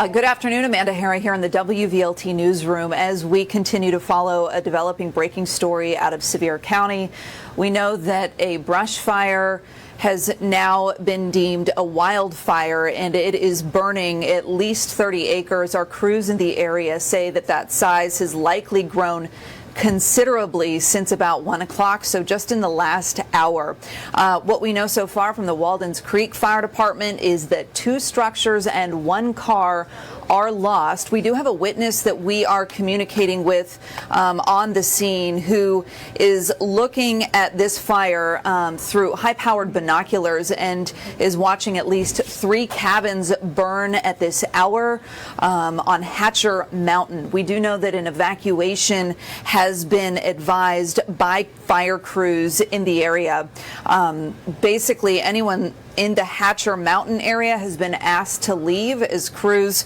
Good afternoon, Amanda Harry here in the WVLT newsroom as we continue to follow a developing breaking story out of Sevier County. We know that a brush fire has now been deemed a wildfire and it is burning at least 30 acres. Our crews in the area say that that size has likely grown considerably since about 1 o'clock, so just in the last hour. What we know so far from the Waldens Creek Fire Department is that 2 structures and 1 car are lost. We do have a witness that we are communicating with on the scene who is looking at this fire through high-powered binoculars and is watching at least 3 cabins burn at this hour on Hatcher Mountain. We do know that an evacuation has been advised by fire crews in the area. Basically, anyone in the Hatcher Mountain area has been asked to leave as crews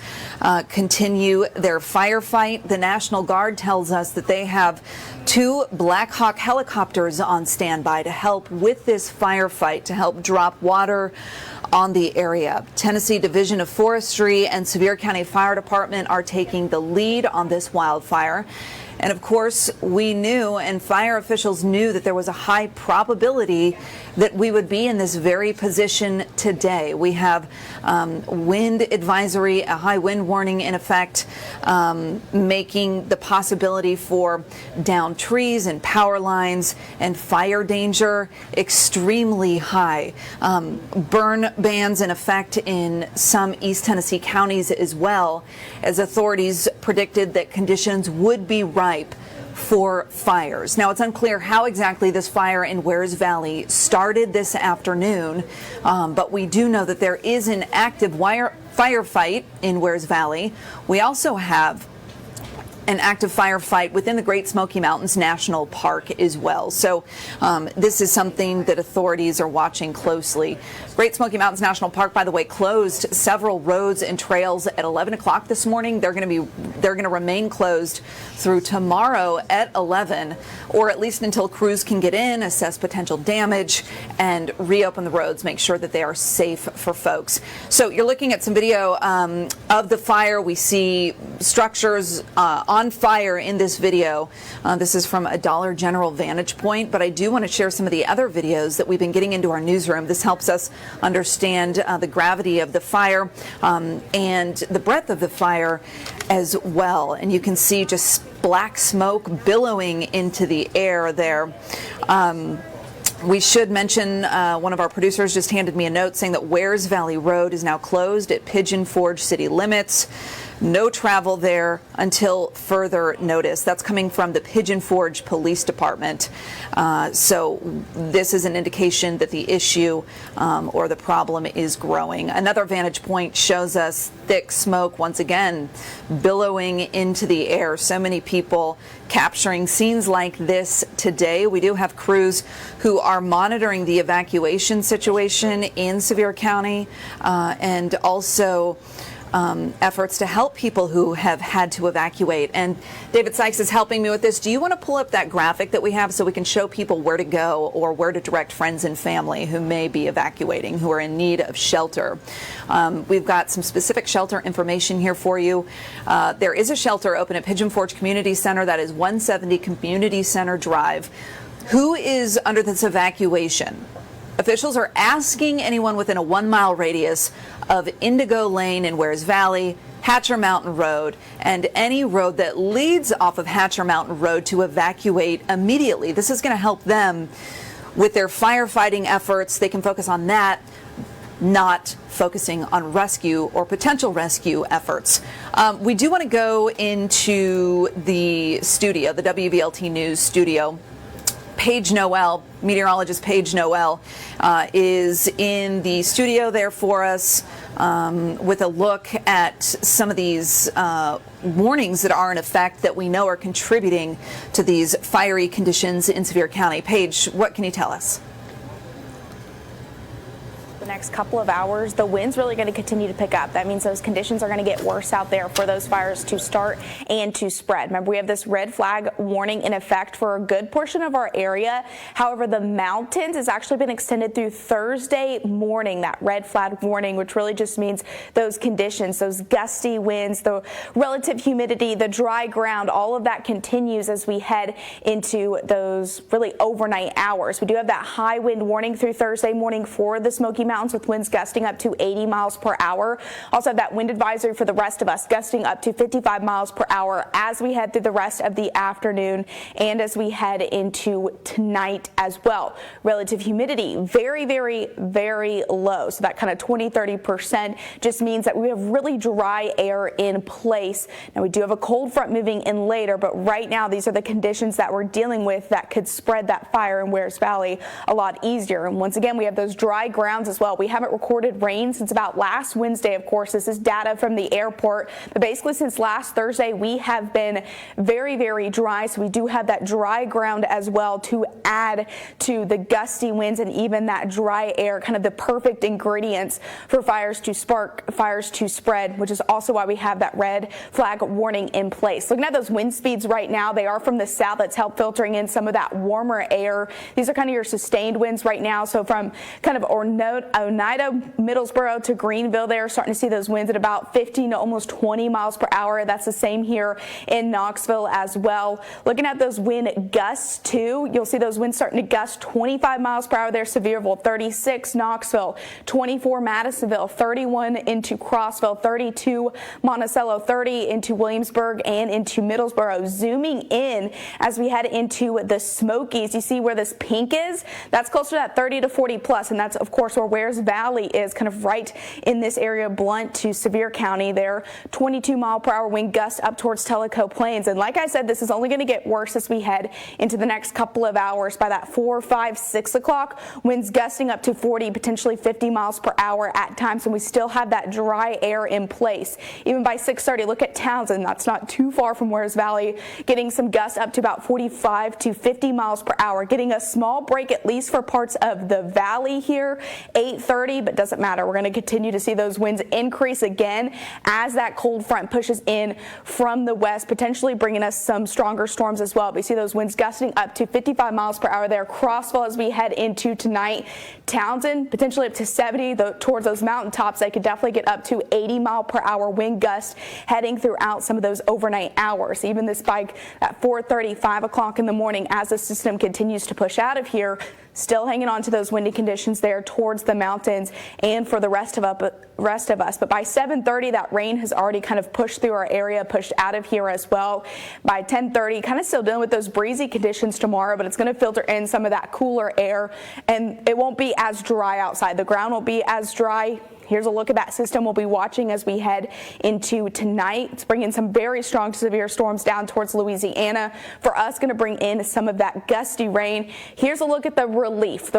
continue their firefight. The National Guard tells us that they have 2 Black Hawk helicopters on standby to help with this firefight, to help drop water on the area. Tennessee Division of Forestry and Sevier County Fire Department are taking the lead on this wildfire. And of course, we knew and fire officials knew that there was a high probability that we would be in this very position today. We have wind advisory, a high wind warning in effect, making the possibility for downed trees and power lines and fire danger extremely high. Burn bans in effect in some East Tennessee counties as well, as authorities predicted that conditions would be ripe for fires. Now, it's unclear how exactly this fire in Wares Valley started this afternoon, but we do know that there is an active firefight in Wares Valley. We also have an active firefight within the Great Smoky Mountains National Park as well. So this is something that authorities are watching closely. Great Smoky Mountains National Park, by the way, closed several roads and trails at 11 o'clock this morning. They're going to remain closed through tomorrow at 11, or at least until crews can get in, assess potential damage, and reopen the roads, make sure that they are safe for folks. So you're looking at some video of the fire. We see structures on fire in this video. This is from a Dollar General vantage point, but I do want to share some of the other videos that we've been getting into our newsroom. This helps us understand the gravity of the fire and the breadth of the fire as well. And you can see just black smoke billowing into the air there. We should mention, one of our producers just handed me a note saying that Wares Valley Road is now closed at Pigeon Forge city limits. No travel there until further notice. That's coming from the Pigeon Forge Police Department. So this is an indication that the issue or the problem is growing. Another vantage point shows us thick smoke once again billowing into the air. So many people capturing scenes like this today. We do have crews who are monitoring the evacuation situation in Sevier County and also efforts to help people who have had to evacuate. And David Sykes is helping me with this. Do you want to pull up that graphic that we have so we can show people where to go or where to direct friends and family who may be evacuating, who are in need of shelter? We've got some specific shelter information here for you. There is a shelter open at Pigeon Forge Community Center. That is 170 Community Center Drive. Who is under this evacuation? Officials are asking anyone within a 1-mile radius of Indigo Lane in Wares Valley, Hatcher Mountain Road, and any road that leads off of Hatcher Mountain Road to evacuate immediately. This is going to help them with their firefighting efforts. They can focus on that, not focusing on rescue or potential rescue efforts. We do want to go into the studio, the WVLT News studio. Paige Noel, meteorologist Paige Noel, is in the studio there for us with a look at some of these warnings that are in effect that we know are contributing to these fiery conditions in Sevier County. Paige, what can you tell us? The next next couple of hours, the wind's really going to continue to pick up. That means those conditions are going to get worse out there for those fires to start and to spread. Remember, we have this red flag warning in effect for a good portion of our area. However, the mountains has actually been extended through Thursday morning, that red flag warning, which really just means those conditions, those gusty winds, the relative humidity, the dry ground, all of that continues as we head into those really overnight hours. We do have that high wind warning through Thursday morning for the Smoky Mountains, with winds gusting up to 80 miles per hour. Also have that wind advisory for the rest of us, gusting up to 55 miles per hour as we head through the rest of the afternoon and as we head into tonight as well. Relative humidity very, very, very low. So that kind of 20-30% just means that we have really dry air in place. Now we do have a cold front moving in later, but right now these are the conditions that we're dealing with that could spread that fire in Wears Valley a lot easier. And once again, we have those dry grounds as well. We haven't recorded rain since about last Wednesday. Of course, this is data from the airport, but basically since last Thursday, we have been very, very dry. So we do have that dry ground as well to add to the gusty winds and even that dry air, kind of the perfect ingredients for fires to spark, fires to spread, which is also why we have that red flag warning in place. Looking at those wind speeds right now, they are from the south. That's helped filtering in some of that warmer air. These are kind of your sustained winds right now. So from kind of Oneida, Middlesboro to Greenville, they're starting to see those winds at about 15 to almost 20 miles per hour. That's the same here in Knoxville as well. Looking at those wind gusts too, you'll see those winds starting to gust 25 miles per hour there. Sevierville, 36 Knoxville, 24 Madisonville, 31 into Crossville, 32 Monticello, 30 into Williamsburg and into Middlesboro. Zooming in as we head into the Smokies, you see where this pink is? That's closer to that 30 to 40 plus, and that's of course where Wears Valley is, kind of right in this area, Blunt to Sevier County there. 22 mile per hour wind gusts up towards Tellico Plains, and like I said, this is only going to get worse as we head into the next couple of hours. By that 4, 5, 6 o'clock, winds gusting up to 40, potentially 50 miles per hour at times, and we still have that dry air in place. Even by 6:30, look at Townsend. That's not too far from Wears Valley, getting some gusts up to about 45 to 50 miles per hour, getting a small break at least for parts of the valley here, 8:30, but doesn't matter. We're going to continue to see those winds increase again as that cold front pushes in from the west, potentially bringing us some stronger storms as well. We see those winds gusting up to 55 miles per hour there. Crossville as we head into tonight. Townsend potentially up to 70 towards those mountaintops. They could definitely get up to 80 mile per hour wind gusts heading throughout some of those overnight hours. Even this spike at 4:30, 5 o'clock in the morning as the system continues to push out of here. Still hanging on to those windy conditions there towards the mountains and for the rest of us. But by 7:30, that rain has already kind of pushed through our area, pushed out of here as well. By 10:30, kind of still dealing with those breezy conditions tomorrow, but it's going to filter in some of that cooler air, and it won't be as dry outside. The ground won't be as dry. Here's a look at that system we'll be watching as we head into tonight. It's bringing some very strong to severe storms down towards Louisiana. For us, going to bring in some of that gusty rain. Here's a look at the relief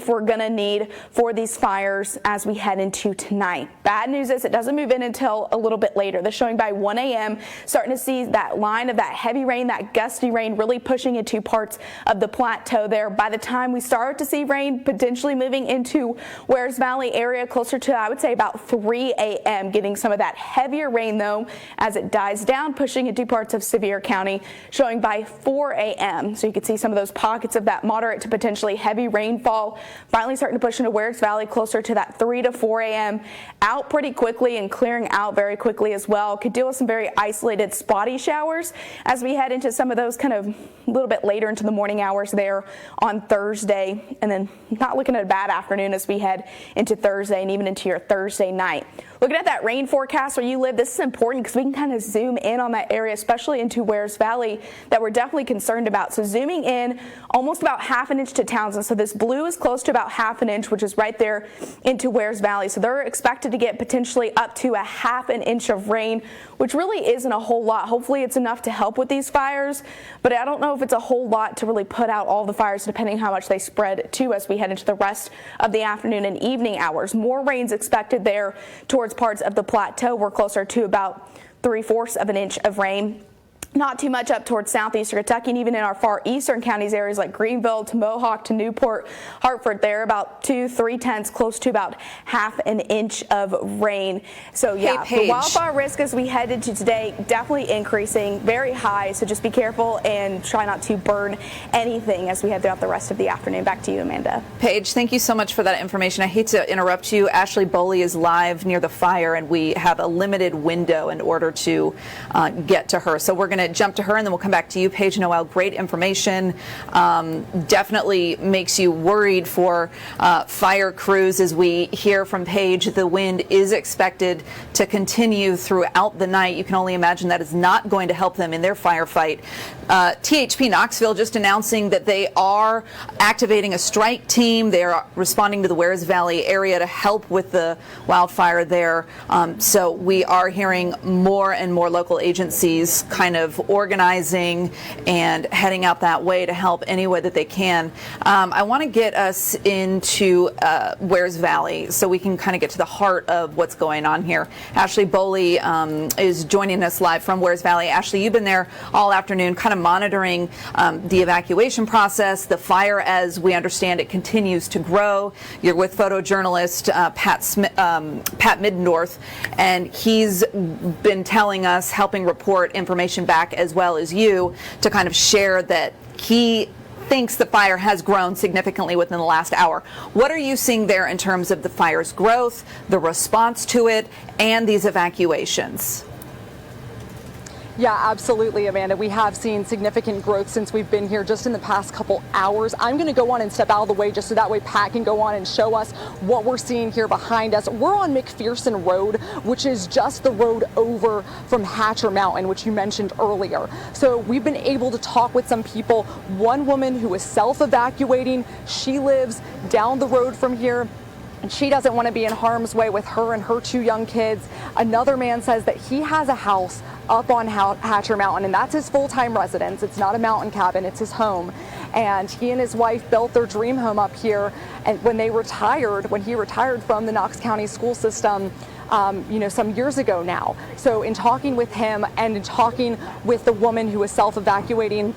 we're going to need for these fires as we head into tonight. Bad news is it doesn't move in until a little bit later. They're showing by 1 a.m. starting to see that line of that heavy rain, that gusty rain really pushing into parts of the plateau there. By the time we start to see rain potentially moving into Wears Valley area closer to, I would say, about 3 a.m. Getting some of that heavier rain though as it dies down, pushing into parts of Sevier County, showing by 4 a.m. So you can see some of those pockets of that moderate to potentially heavy rainfall finally starting to push into Wears Valley closer to that 3 to 4 a.m. out pretty quickly and clearing out very quickly as well. Could deal with some very isolated spotty showers as we head into some of those kind of a little bit later into the morning hours there on Thursday, and then not looking at a bad afternoon as we head into Thursday and even into your Thursday night. Looking at that rain forecast where you live, this is important because we can kind of zoom in on that area, especially into Wears Valley, that we're definitely concerned about. So zooming in almost about half an inch to Townsend. So this blue is close to about half an inch, which is right there into Wears Valley. So they're expected to get potentially up to a half an inch of rain, which really isn't a whole lot. Hopefully it's enough to help with these fires, but I don't know if it's a whole lot to really put out all the fires depending how much they spread to as we head into the rest of the afternoon and evening hours. More rain's expected there towards parts of the plateau. We're closer to about 3/4 of an inch of rain Not too much up towards southeastern Kentucky, and even in our far eastern counties, areas like Greenville to Mohawk to Newport, Hartford, there about 2-3 tenths, close to about half an inch of rain. So yeah, the wildfire risk as we head into today definitely increasing, very high. So just be careful and try not to burn anything as we head throughout the rest of the afternoon. Back to you, Amanda. Paige, thank you so much for that information. I hate to interrupt you. Ashley Boley is live near the fire, and we have a limited window in order to get to her. So we're going to jump to her, and then we'll come back to you, Paige Noel. Great information. Definitely makes you worried for fire crews. As we hear from Paige, the wind is expected to continue throughout the night. You can only imagine that is not going to help them in their firefight. THP Knoxville just announcing that they are activating a strike team. They are responding to the Wares Valley area to help with the wildfire there. So we are hearing more and more local agencies kind of organizing and heading out that way to help any way that they can. I want to get us into Wares Valley so we can kind of get to the heart of what's going on here. Ashley Boley is joining us live from Wares Valley. Ashley, you've been there all afternoon kind of monitoring the evacuation process. The fire, as we understand it, continues to grow. You're with photojournalist Pat Middendorf, and he's been telling us, helping report information back as well as you, to kind of share that he thinks the fire has grown significantly within the last hour. What are you seeing there in terms of the fire's growth, the response to it, and these evacuations? Yeah, absolutely, Amanda. We have seen significant growth since we've been here just in the past couple hours. I'm going to go on and step out of the way just so that way Pat can go on and show us what we're seeing here behind us. We're on McPherson Road, which is just the road over from Hatcher Mountain, which you mentioned earlier. So we've been able to talk with some people. One woman who is self-evacuating, she lives down the road from here, and she doesn't want to be in harm's way with her and her 2 young kids. Another man says that he has a house up on Hatcher Mountain, and that's his full-time residence. It's not a mountain cabin, it's his home. And he and his wife built their dream home up here. And when he retired from the Knox County school system, some years ago now. So in talking with him and in talking with the woman who was self-evacuating,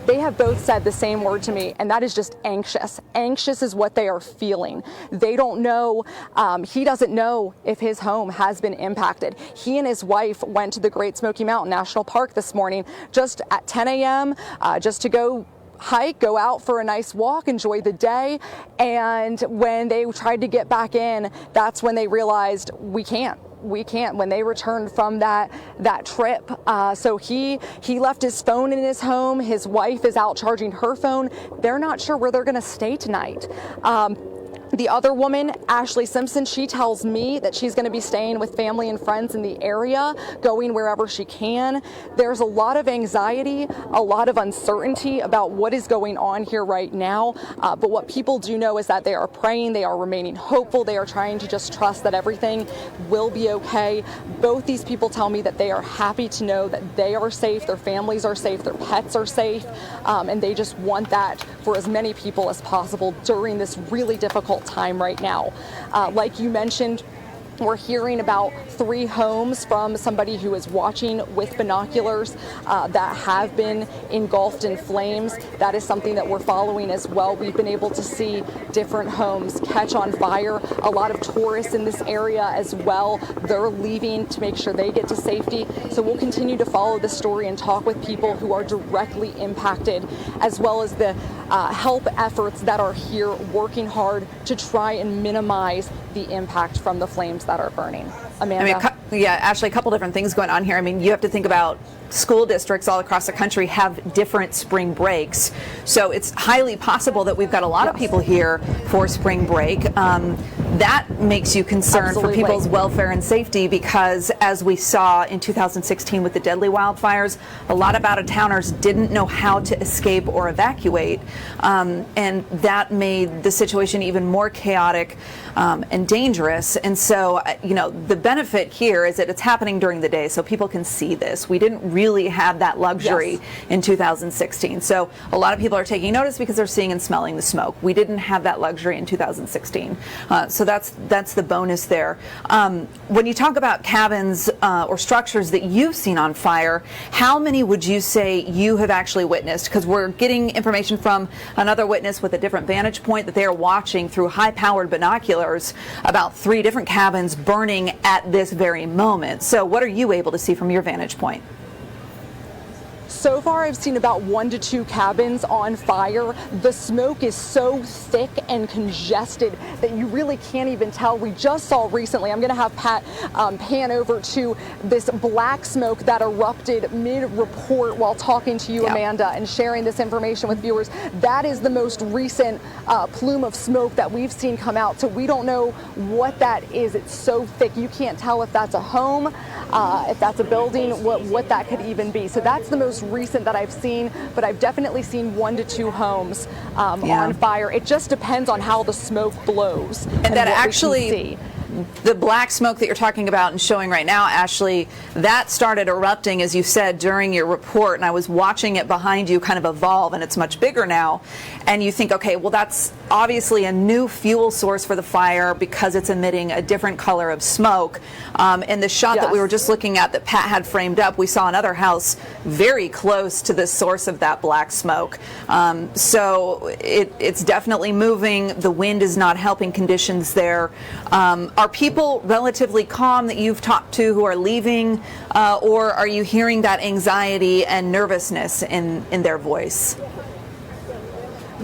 they have both said the same word to me, and that is just anxious. Anxious is what they are feeling. They don't know, he doesn't know if his home has been impacted. He and his wife went to the Great Smoky Mountain National Park this morning just at 10 a.m. Just to go hike, go out for a nice walk, enjoy the day. And when they tried to get back in, that's when they realized we can't. When they returned from that trip. So he left his phone in his home. His wife is out charging her phone. They're not sure where they're going to stay tonight. The other woman, Ashley Simpson, she tells me that she's going to be staying with family and friends in the area, going wherever she can. There's a lot of anxiety, a lot of uncertainty about what is going on here right now. But what people do know is that they are praying, they are remaining hopeful, they are trying to just trust that everything will be okay. Both these people tell me that they are happy to know that they are safe, their families are safe, their pets are safe, and they just want that for as many people as possible during this really difficult time right now. Like you mentioned, we're hearing about 3 homes from somebody who is watching with binoculars that have been engulfed in flames. That is something that we're following as well. We've been able to see different homes catch on fire. A lot of tourists in this area as well. They're leaving to make sure they get to safety. So we'll continue to follow this story and talk with people who are directly impacted, as well as the help efforts that are here working hard to try and minimize the impact from the flames that are burning. Amanda? Ashley, a couple different things going on here. You have to think about school districts all across the country have different spring breaks. So it's highly possible that we've got a lot of people here for spring break. That makes you concerned for people's welfare and safety, because as we saw in 2016 with the deadly wildfires, a lot of out-of-towners didn't know how to escape or evacuate. And that made the situation even more chaotic and dangerous. And so, the benefit here is that it's happening during the day so people can see this. We didn't really had that luxury Yes. in 2016. So a lot of people are taking notice because they're seeing and smelling the smoke. We didn't have that luxury in 2016. So that's the bonus there. When you talk about cabins or structures that you've seen on fire, how many would you say you have actually witnessed? Because we're getting information from another witness with a different vantage point that they are watching through high-powered binoculars about 3 different cabins burning at this very moment. So what are you able to see from your vantage point? So far, I've seen about 1 to 2 cabins on fire. The smoke is so thick and congested that you really can't even tell. We just saw recently, I'm going to have Pat pan over to this black smoke that erupted mid-report while talking to you, Yep. Amanda, and sharing this information with viewers. That is the most recent plume of smoke that we've seen come out. So we don't know what that is. It's so thick. You can't tell if that's a home, if that's a building, what that could even be. So that's the most recent that I've seen, but I've definitely seen 1 to 2 homes on fire. It just depends on how the smoke blows. And that what we can actually, see. the black smoke that you're talking about and showing right now, Ashley, that started erupting, as you said, during your report, and I was watching it behind you kind of evolve, and it's much bigger now. And you think, okay, well, that's obviously a new fuel source for the fire because it's emitting a different color of smoke. And the shot that we Yes. were just looking at that Pat had framed up, we saw another house very close to the source of that black smoke. So it's definitely moving. The wind is not helping conditions there. Are people relatively calm that you've talked to who are leaving, or are you hearing that anxiety and nervousness in their voice?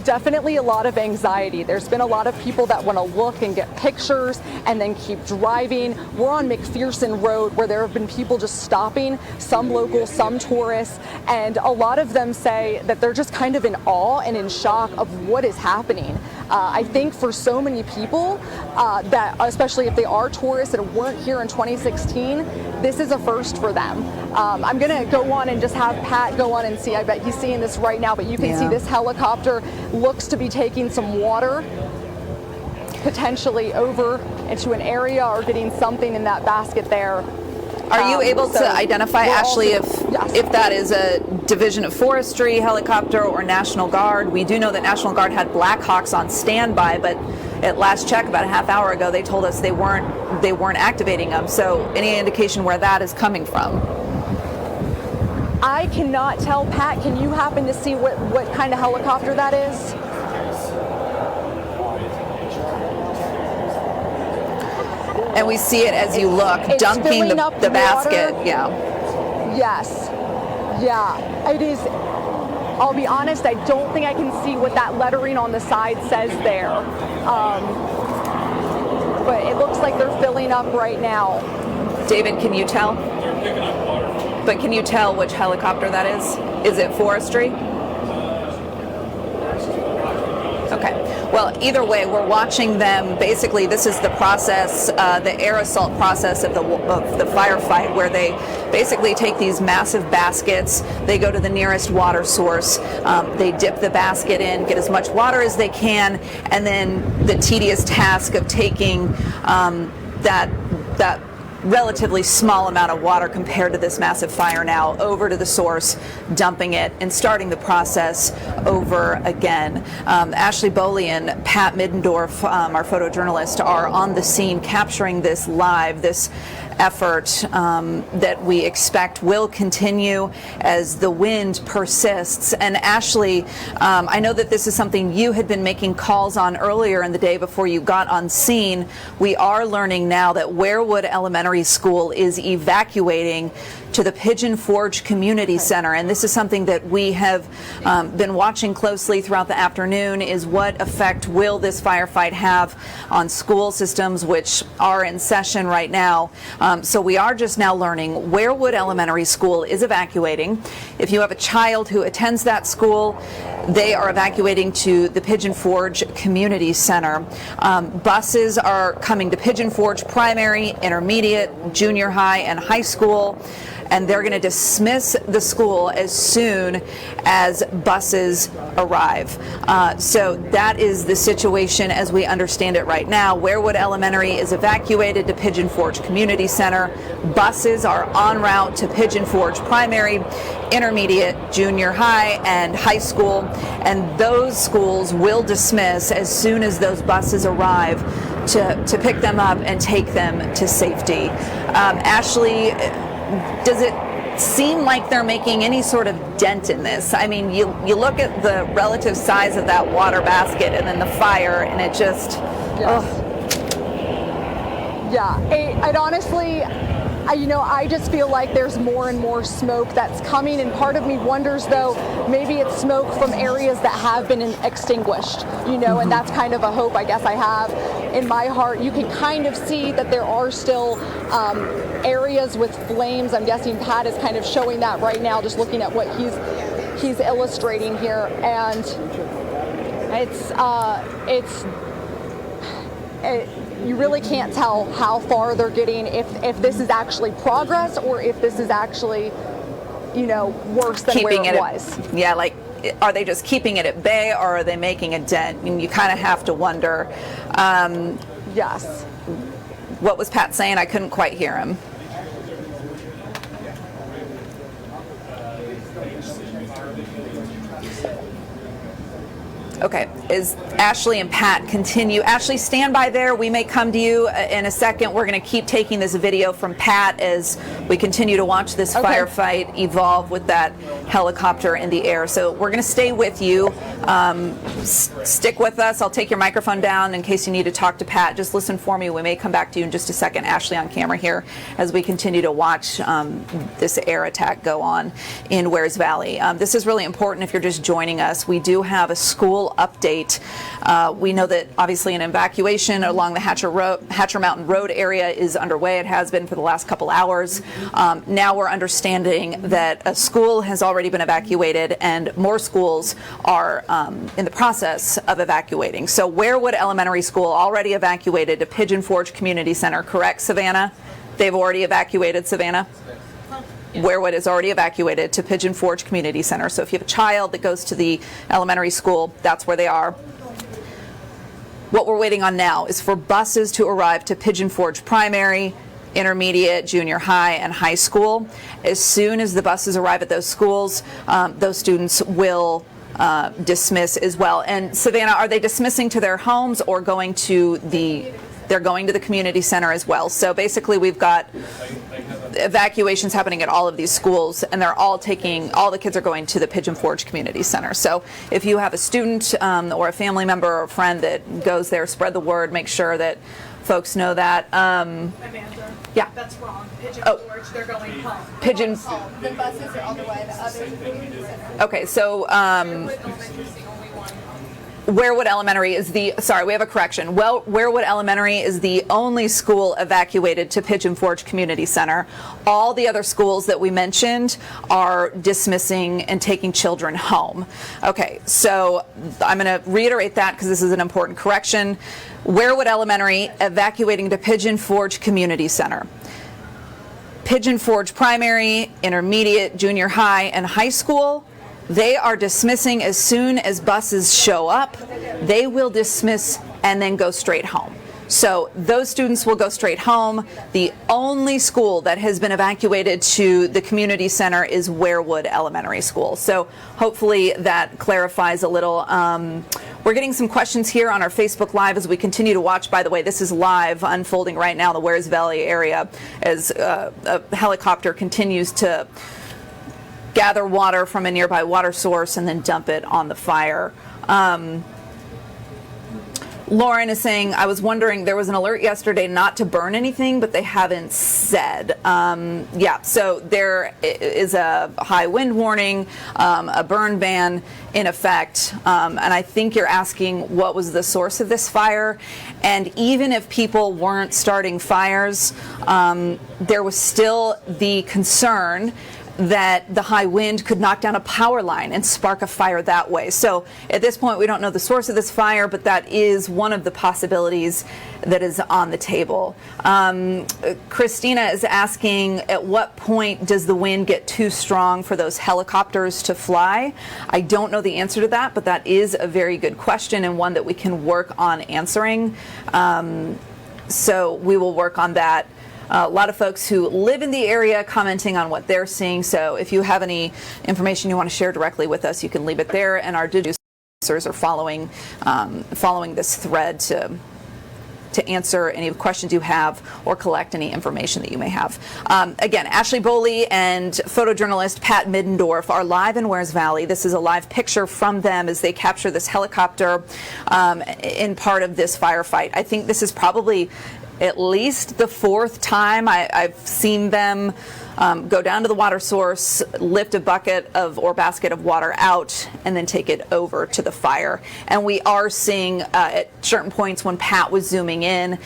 Definitely a lot of anxiety. There's been a lot of people that want to look and get pictures and then keep driving. We're on McPherson Road where there have been people just stopping, some locals, some tourists, and a lot of them say that they're just kind of in awe and in shock of what is happening. I think for so many people that, especially if they are tourists and weren't here in 2016, this is a first for them. I'm going to go on and just have Pat go on and see. I bet he's seeing this right now, but you can see this helicopter looks to be taking some water potentially over into an area or getting something in that basket there. Are you able so to identify, we're Ashley, also- yes. if that is a Division of Forestry helicopter or National Guard? We do know that National Guard had Black Hawks on standby, but at last check about a half hour ago, they told us they weren't activating them. So any indication where that is coming from? I cannot tell. Pat, can you happen to see what kind of helicopter that is? And we see it as you look, It's dumping filling up the water. basket. Yeah. Yes. Yeah, it is. I'll be honest, I don't think I can see what that lettering on the side says there. But it looks like they're filling up right now. David, can you tell? But can you tell which helicopter that is? Is it forestry? Okay. Well, either way, we're watching them. Basically, this is the process, the air assault process of the firefight, where they basically take these massive baskets. They go to the nearest water source. They dip the basket in, get as much water as they can, and then the tedious task of taking that relatively small amount of water compared to this massive fire now over to the source, dumping it, and starting the process over again. Ashley Boley and Pat Middendorf, our photojournalist, are on the scene capturing this live, this effort that we expect will continue as the wind persists. And Ashley, I know that this is something you had been making calls on earlier in the day before you got on scene. We are learning now that Warewood Elementary School is evacuating to the Pigeon Forge Community Center, and this is something that we have been watching closely throughout the afternoon, is what effect will this firefight have on school systems which are in session right now. So we are just now learning Warewood Elementary School is evacuating. If you have a child who attends that school, they are evacuating to the Pigeon Forge Community Center. Buses are coming to Pigeon Forge Primary, Intermediate, Junior High, and High School, and they're going to dismiss the school as soon as buses arrive. So that is the situation as we understand it right now. Warewood Elementary is evacuated to Pigeon Forge Community Center. Buses are en route to Pigeon Forge Primary, Intermediate, Junior High, and High School, and those schools will dismiss as soon as those buses arrive to pick them up and take them to safety. Ashley, does it seem like they're making any sort of dent in this? I mean, you look at the relative size of that water basket and then the fire, and it just, Yes. Yeah, it honestly, I just feel like there's more and more smoke that's coming, and part of me wonders, though, maybe it's smoke from areas that have been extinguished, and that's kind of a hope I guess I have in my heart. You can kind of see that there are still areas with flames. I'm guessing Pat is kind of showing that right now, just looking at what he's illustrating here, and you really can't tell how far they're getting, if this is actually progress or if this is actually, worse than keeping where it was. Yeah, like, are they just keeping it at bay, or are they making a dent? I mean, you kind of have to wonder. Yes. What was Pat saying? I couldn't quite hear him. Okay, is Ashley and Pat continue? Ashley, stand by there. We may come to you in a second. We're going to keep taking this video from Pat as we continue to watch this firefight evolve with that helicopter in the air. So we're going to stay with you. Stick with us. I'll take your microphone down in case you need to talk to Pat. Just listen for me. We may come back to you in just a second. Ashley on camera here as we continue to watch this air attack go on in Wares Valley. This is really important if you're just joining us. We do have a school update. We know that obviously an evacuation along the Hatcher Mountain Road area is underway. It has been for the last couple hours. Now we're understanding that a school has already been evacuated and more schools are in the process of evacuating. So Warewood Elementary School already evacuated to Pigeon Forge Community Center, correct, Savannah? They've already evacuated, Savannah? Warewood is already evacuated to Pigeon Forge Community Center. So if you have a child that goes to the elementary school, that's where they are. What we're waiting on now is for buses to arrive to Pigeon Forge Primary, Intermediate, Junior High, and High School. As soon as the buses arrive at those schools, those students will dismiss as well. And Savannah, are they dismissing to their homes or going to they're going to the community center as well? So basically we've got evacuations happening at all of these schools, and they're all the kids are going to the Pigeon Forge Community Center. So if you have a student or a family member or a friend that goes there, spread the word, make sure that folks know that. Amanda, yeah. that's wrong. Pigeon Forge, they're going home. Pigeon. The buses are on the way. The others are community center. Okay, so Warewood Elementary is we have a correction. Warewood Elementary is the only school evacuated to Pigeon Forge Community Center. All the other schools that we mentioned are dismissing and taking children home. Okay, so I'm going to reiterate that because this is an important correction. Warewood Elementary evacuating to Pigeon Forge Community Center. Pigeon Forge Primary, Intermediate, Junior High, and High School, they are dismissing as soon as buses show up. They will dismiss and then go straight home. So those students will go straight home. The only school that has been evacuated to the community center is Warewood Elementary School. So hopefully that clarifies a little. We're getting some questions here on our Facebook Live as we continue to watch. By the way, this is live unfolding right now in the Wares Valley area as a helicopter continues to gather water from a nearby water source and then dump it on the fire. Lauren is saying, I was wondering, there was an alert yesterday not to burn anything, but they haven't said. Yeah, so there is a high wind warning, a burn ban in effect. And I think you're asking what was the source of this fire. And even if people weren't starting fires, there was still the concern that the high wind could knock down a power line and spark a fire that way. So at this point, we don't know the source of this fire, but that is one of the possibilities that is on the table. Christina is asking, at what point does the wind get too strong for those helicopters to fly? I don't know the answer to that, but that is a very good question and one that we can work on answering. So we will work on that. a lot of folks who live in the area commenting on what they're seeing. So if you have any information you want to share directly with us, you can leave it there, and our producers are following this thread to answer any questions you have or collect any information that you may have. Again, Ashley Boley and photojournalist Pat Middendorf are live in Wears Valley. This is a live picture from them as they capture this helicopter in part of this firefight. I think this is probably at least the fourth time I've seen them go down to the water source, lift a bucket of or basket of water out, and then take it over to the fire. And we are seeing at certain points when Pat was zooming in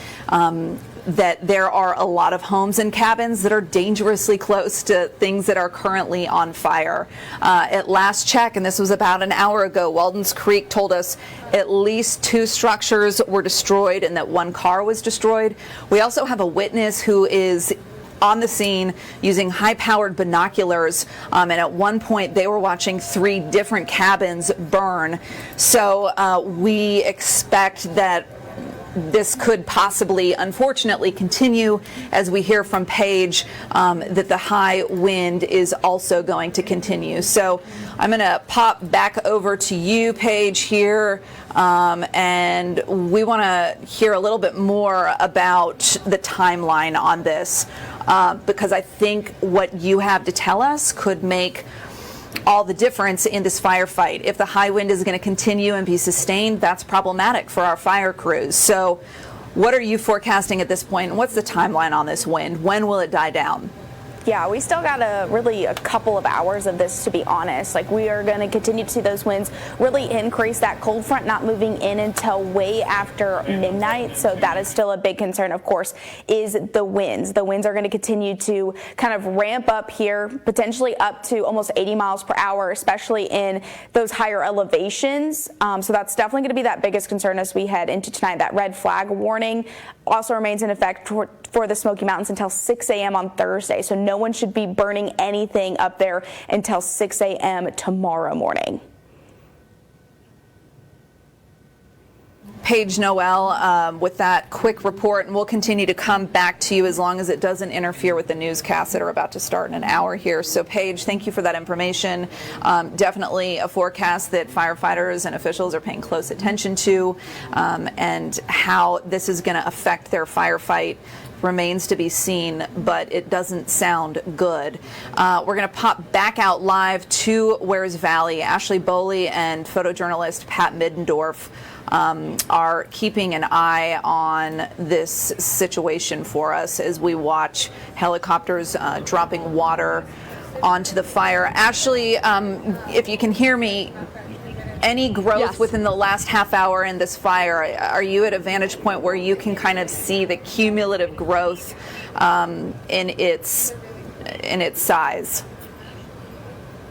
that there are a lot of homes and cabins that are dangerously close to things that are currently on fire. At last check, and this was about an hour ago, Walden's Creek told us at least 2 structures were destroyed and that 1 car was destroyed. We also have a witness who is on the scene using high-powered binoculars, and at one point they were watching 3 different cabins burn. So we expect that this could possibly, unfortunately, continue as we hear from Paige that the high wind is also going to continue. So I'm going to pop back over to you, Paige, here, and we want to hear a little bit more about the timeline on this, because I think what you have to tell us could make all the difference in this firefight. If the high wind is going to continue and be sustained, that's problematic for our fire crews. So what are you forecasting at this point, and what's the timeline on this wind? When will it die down? Yeah, we still got really a couple of hours of this, to be honest. Like, we are going to continue to see those winds really increase. That cold front not moving in until way after midnight. So that is still a big concern, of course, is the winds. The winds are going to continue to kind of ramp up here, potentially up to almost 80 miles per hour, especially in those higher elevations. So that's definitely going to be that biggest concern as we head into tonight. That red flag warning also remains in effect for the Smoky Mountains until 6 a.m. on Thursday. So no one should be burning anything up there until 6 a.m. tomorrow morning. Paige Noel with that quick report, and we'll continue to come back to you as long as it doesn't interfere with the newscasts that are about to start in an hour here. So Paige, thank you for that information. Definitely a forecast that firefighters and officials are paying close attention to, and how this is going to affect their firefight remains to be seen, but it doesn't sound good. We're going to pop back out live to Wears Valley. Ashley Boley and photojournalist Pat Middendorf are keeping an eye on this situation for us as we watch helicopters dropping water onto the fire. Ashley, if you can hear me, any growth Yes. within the last half hour in this fire? Are you at a vantage point where you can kind of see the cumulative growth in its size?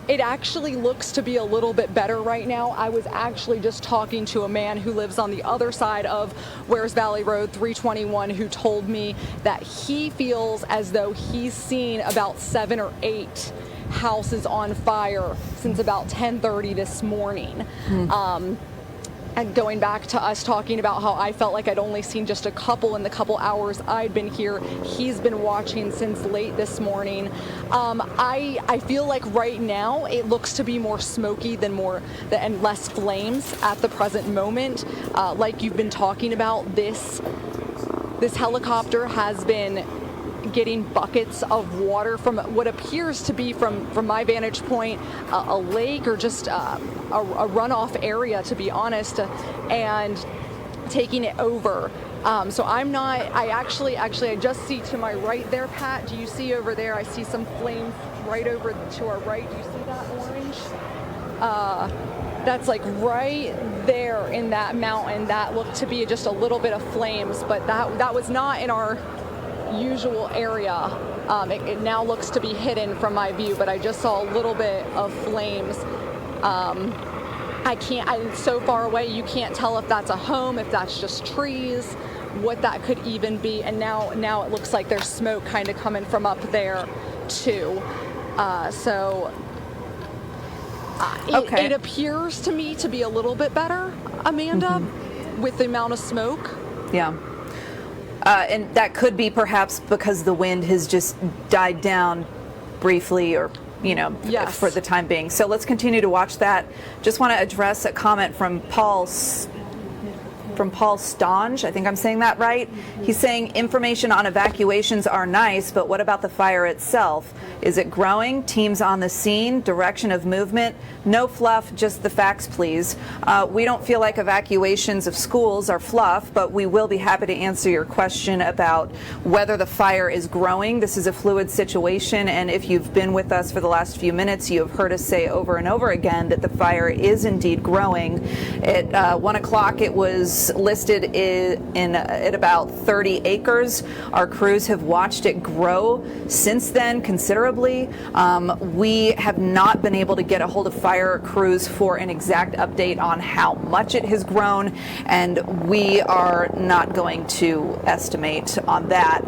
It actually looks to be a little bit better right now. I was actually just talking to a man who lives on the other side of Wears Valley Road 321 who told me that he feels as though he's seen about 7 or 8 houses on fire since about 10:30 this morning. And going back to us talking about how I felt like I'd only seen just a couple in the couple hours I'd been here, he's been watching since late this morning. I feel like right now it looks to be more smoky and less flames at the present moment. Like you've been talking about, this helicopter has been getting buckets of water from what appears to be, from my vantage point, a lake or just a runoff area, to be honest, and taking it over. So I just see to my right there, Pat, do you see over there? I see some flames right over to our right. Do you see that orange? That's like right there in that mountain. That looked to be just a little bit of flames, but that was not in our usual area. It now looks to be hidden from my view, but I just saw a little bit of flames. It's so far away you can't tell if that's a home, if that's just trees, what that could even be. And now it looks like there's smoke kind of coming from up there too. It appears to me to be a little bit better, Amanda, with the amount of smoke. Yeah. And that could be perhaps because the wind has just died down briefly, or Yes. for the time being. So let's continue to watch that. Just want to address a comment from Paul Stange. I think I'm saying that right. He's saying information on evacuations are nice, but what about the fire itself? Is it growing? Teams on the scene? Direction of movement? No fluff, just the facts, please. We don't feel like evacuations of schools are fluff, but we will be happy to answer your question about whether the fire is growing. This is a fluid situation, and if you've been with us for the last few minutes, you have heard us say over and over again that the fire is indeed growing. At 1 o'clock, it was listed at about 30 acres. Our crews have watched it grow since then considerably. We have not been able to get a hold of fire crews for an exact update on how much it has grown, and we are not going to estimate on that.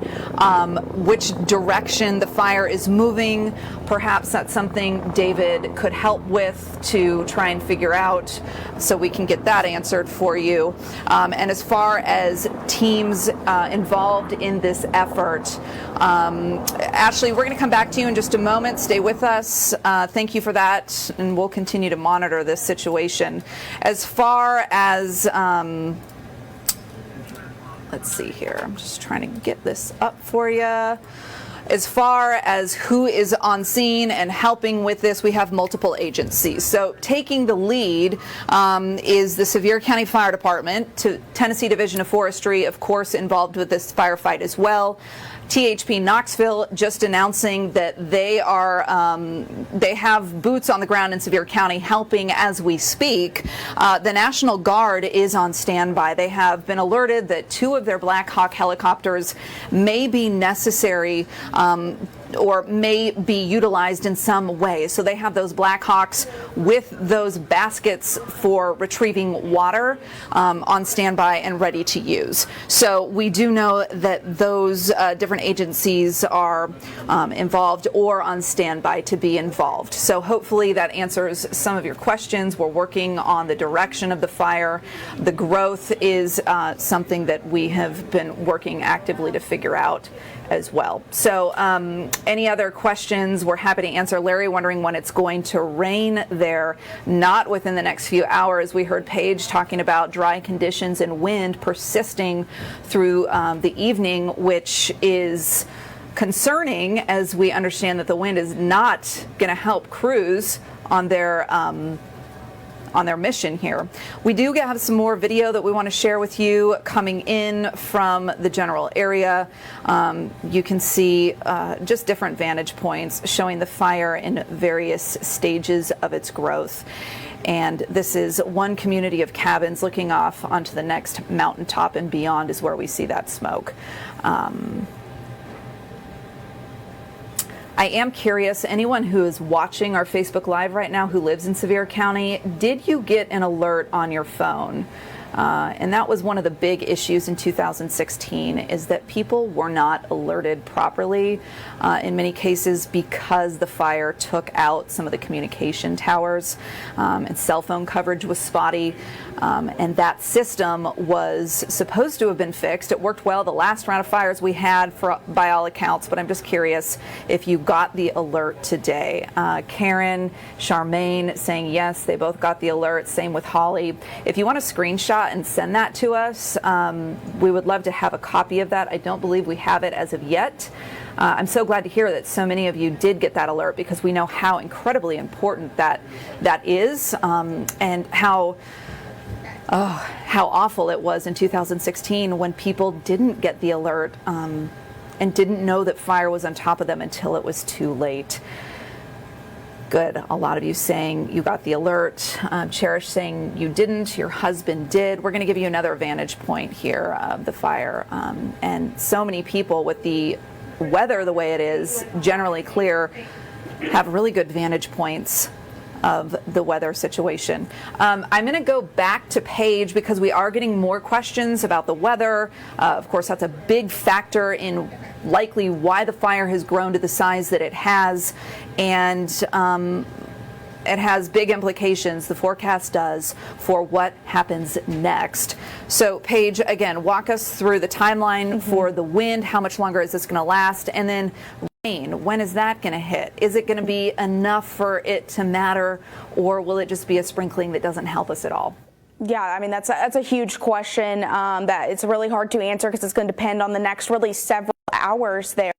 Which direction the fire is moving, perhaps that's something David could help with to try and figure out, so we can get that answered for you. And as far as teams involved in this effort, Ashley, we're going to come back to you in just a moment. Stay with us. Thank you for that, and we'll continue to monitor this situation. As far as, let's see here, I'm just trying to get this up for you. As far as who is on scene and helping with this, we have multiple agencies. So taking the lead is the Sevier County Fire Department, Tennessee Division of Forestry, of course, involved with this firefight as well. THP Knoxville just announcing that they have boots on the ground in Sevier County helping as we speak. The National Guard is on standby. They have been alerted that 2 of their Black Hawk helicopters may be necessary or may be utilized in some way. So they have those Black Hawks with those baskets for retrieving water on standby and ready to use. So we do know that those different agencies are involved or on standby to be involved. So hopefully that answers some of your questions. We're working on the direction of the fire. The growth is something that we have been working actively to figure out as well. So any other questions, we're happy to answer. Larry wondering when it's going to rain there. Not within the next few hours. We heard Paige talking about dry conditions and wind persisting through the evening, which is concerning, as we understand that the wind is not going to help crews on their mission here. We do have some more video that we want to share with you coming in from the general area. You can see just different vantage points showing the fire in various stages of its growth. And this is one community of cabins looking off onto the next mountaintop, and beyond is where we see that smoke. I am curious, anyone who is watching our Facebook Live right now who lives in Sevier County, did you get an alert on your phone? And that was one of the big issues in 2016, is that people were not alerted properly in many cases because the fire took out some of the communication towers and cell phone coverage was spotty. And that system was supposed to have been fixed. It worked well the last round of fires we had, by all accounts, but I'm just curious if you got the alert today. Karen, Charmaine saying yes, they both got the alert. Same with Holly. If you want to screenshot and send that to us, we would love to have a copy of that. I don't believe we have it as of yet. I'm so glad to hear that so many of you did get that alert, because we know how incredibly important that is, and how awful it was in 2016 when people didn't get the alert and didn't know that fire was on top of them until it was too late. Good. A lot of you saying you got the alert. Cherish saying you didn't. Your husband did. We're going to give you another vantage point here of the fire. And so many people, with the weather the way it is, generally clear, have really good vantage points of the weather situation. I'm going to go back to Paige because we are getting more questions about the weather. Of course, that's a big factor in likely why the fire has grown to the size that it has. And it has big implications, the forecast does, for what happens next. So Paige, again, walk us through the timeline for the wind. How much longer is this going to last? And then rain, when is that going to hit? Is it going to be enough for it to matter, or will it just be a sprinkling that doesn't help us at all? Yeah, I mean, that's a huge question that it's really hard to answer because it's going to depend on the next really several hours there.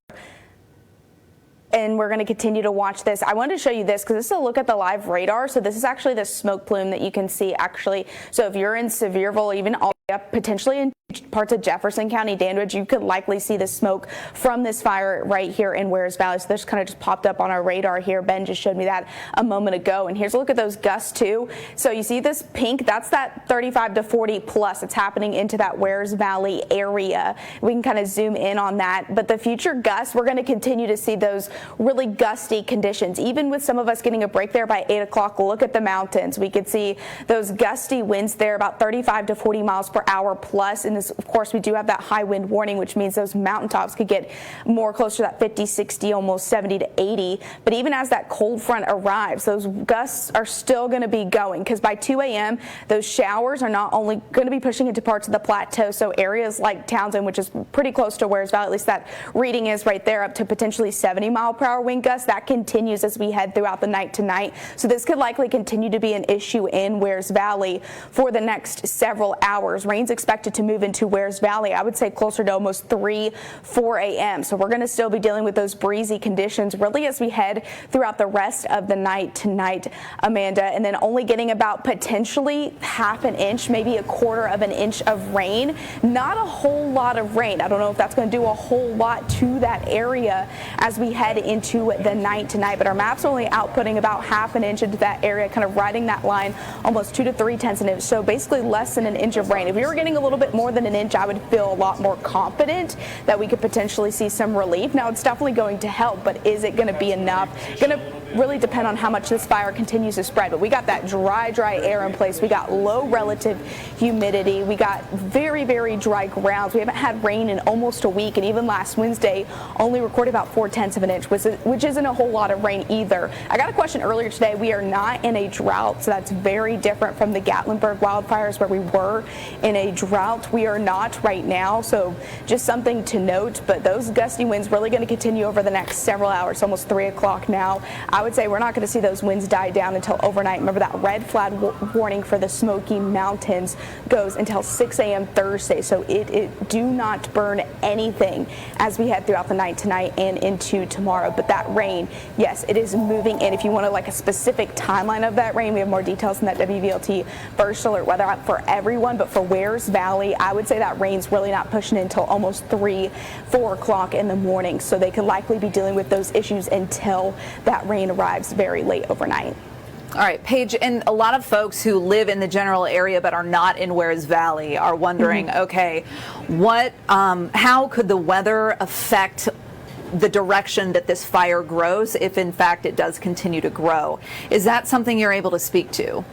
And we're going to continue to watch this. I wanted to show you this because this is a look at the live radar. So this is actually the smoke plume that you can see actually. So if you're in Sevierville, even all the way up potentially in parts of Jefferson County, Danwood, you could likely see the smoke from this fire right here in Wears Valley. So this kind of just popped up on our radar here. Ben just showed me that a moment ago. And here's a look at those gusts too. So you see this pink, that's that 35 to 40 plus. It's happening into that Wears Valley area. We can kind of zoom in on that. But the future gusts, we're going to continue to see those really gusty conditions. Even with some of us getting a break there by 8 o'clock, look at the mountains. We could see those gusty winds there, about 35 to 40 miles per hour plus. And of course, we do have that high wind warning, which means those mountaintops could get more closer to that 50, 60, almost 70 to 80. But even as that cold front arrives, those gusts are still going to be going because by 2 a.m., those showers are not only going to be pushing into parts of the plateau, so areas like Townsend, which is pretty close to Wears Valley, at least that reading is right there, up to potentially 70 mile per hour wind gusts. That continues as we head throughout the night tonight. So this could likely continue to be an issue in Wears Valley for the next several hours. Rain's expected to move into Wears Valley, I would say closer to almost 3, 4 a.m. So we're going to still be dealing with those breezy conditions really as we head throughout the rest of the night tonight, Amanda, and then only getting about potentially half an inch, maybe a quarter of an inch of rain. Not a whole lot of rain. I don't know if that's going to do a whole lot to that area as we head into the night tonight, but our map's only outputting about half an inch into that area, kind of riding that line almost 2 to 3 tenths of an inch. So basically less than an inch of rain. If we were getting a little bit more than an inch, I would feel a lot more confident that we could potentially see some relief. Now, it's definitely going to help, but is it going to be enough? Going to really depend on how much this fire continues to spread. But we got that dry air in place. We got low relative humidity. We got very, very dry grounds. We haven't had rain in almost a week, and even last Wednesday only recorded about 4 tenths of an inch, which isn't a whole lot of rain either. I got a question earlier today. We are not in a drought, so that's very different from the Gatlinburg wildfires where we were in a drought. We are not right now, so just something to note. But those gusty winds really going to continue over the next several hours, almost 3 o'clock now. I would say we're not going to see those winds die down until overnight. Remember that red flag warning for the Smoky Mountains goes until 6 a.m. Thursday, so it do not burn anything as we head throughout the night tonight and into tomorrow. But that rain, yes, it is moving in. If you want to like a specific timeline of that rain, we have more details in that WVLT first alert weather app for everyone. But for Wears Valley, I would say that rain's really not pushing until almost 3, 4 o'clock in the morning. So they could likely be dealing with those issues until that rain arrives very late overnight. All right, Paige, and a lot of folks who live in the general area but are not in Wears Valley are wondering, okay, how could the weather affect the direction that this fire grows if in fact it does continue to grow? Is that something you're able to speak to?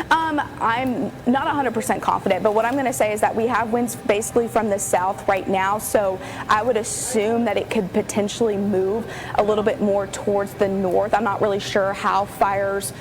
I'm not 100% confident, but what I'm going to say is that we have winds basically from the south right now, so I would assume that it could potentially move a little bit more towards the north. I'm not really sure how fires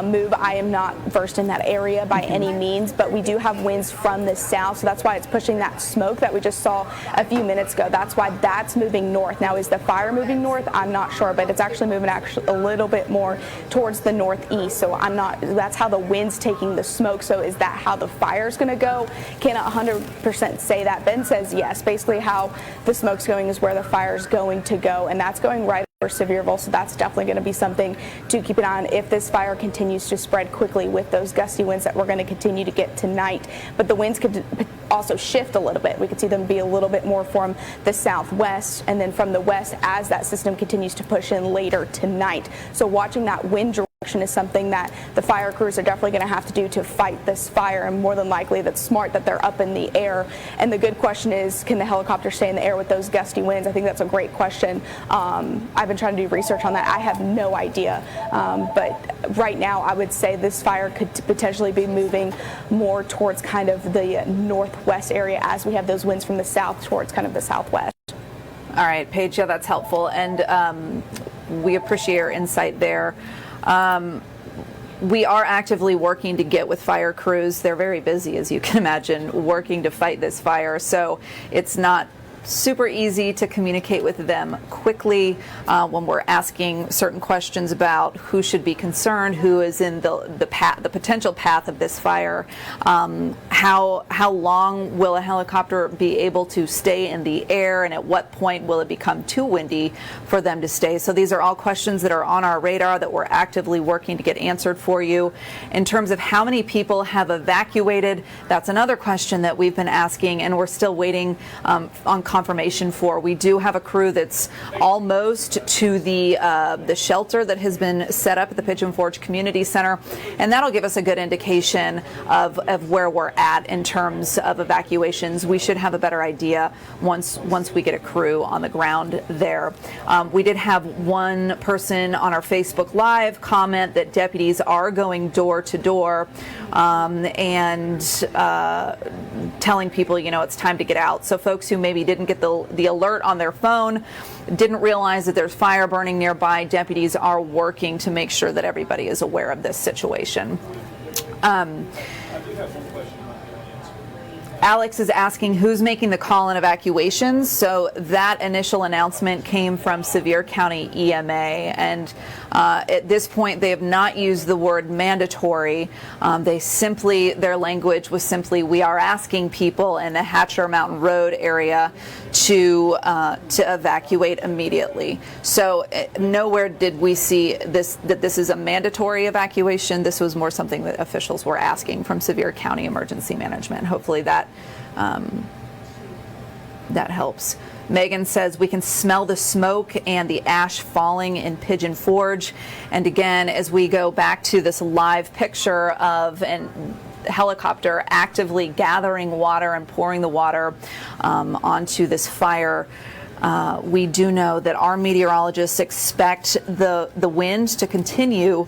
move. I am not versed in that area by any means, but we do have winds from the south, so that's why it's pushing that smoke that we just saw a few minutes ago. That's why that's moving north. Now, is the fire moving north? I'm not sure, but it's actually moving a little bit more towards the northeast, so that's how the wind's taking the smoke. So is that how the fire's going to go? Cannot 100% say that. Ben says yes. Basically how the smoke's going is where the fire's going to go, and that's going right over Sevierville, so that's definitely going to be something to keep an eye on if this fire continues to spread quickly with those gusty winds that we're going to continue to get tonight. But the winds could also shift a little bit. We could see them be a little bit more from the southwest and then from the west as that system continues to push in later tonight. So watching that wind direction is something that the fire crews are definitely going to have to do to fight this fire, and more than likely that's smart that they're up in the air. And the good question is, can the helicopter stay in the air with those gusty winds? I think that's a great question. I've been trying to do research on that. I have no idea, but right now I would say this fire could potentially be moving more towards kind of the northwest area as we have those winds from the south towards kind of the southwest. All right, Paige, yeah, that's helpful, and we appreciate your insight there. we are actively working to get with fire crews. They're very busy, as you can imagine, working to fight this fire. So it's not super easy to communicate with them quickly when we're asking certain questions about who should be concerned, who is in the potential path of this fire, how long will a helicopter be able to stay in the air, and at what point will it become too windy for them to stay. So these are all questions that are on our radar that we're actively working to get answered for you. In terms of how many people have evacuated, that's another question that we've been asking, and we're still waiting on confirmation for. We do have a crew that's almost to the shelter that has been set up at the Pigeon Forge Community Center, and that'll give us a good indication of where we're at in terms of evacuations. We should have a better idea once we get a crew on the ground there. We did have one person on our Facebook Live comment that deputies are going door to door and telling people, it's time to get out. So folks who maybe didn't get the alert on their phone, didn't realize that there's fire burning nearby, deputies are working to make sure that everybody is aware of this situation. Alex is asking who's making the call on evacuations. So that initial announcement came from Sevier County EMA, and at this point they have not used the word mandatory. Their language was simply, we are asking people in the Hatcher Mountain Road area to evacuate immediately. So nowhere did we see that this is a mandatory evacuation. This was more something that officials were asking from Sevier County Emergency Management. Hopefully that helps. Megan says we can smell the smoke and the ash falling in Pigeon Forge. And again, as we go back to this live picture of a helicopter actively gathering water and pouring the water onto this fire, we do know that our meteorologists expect the wind to continue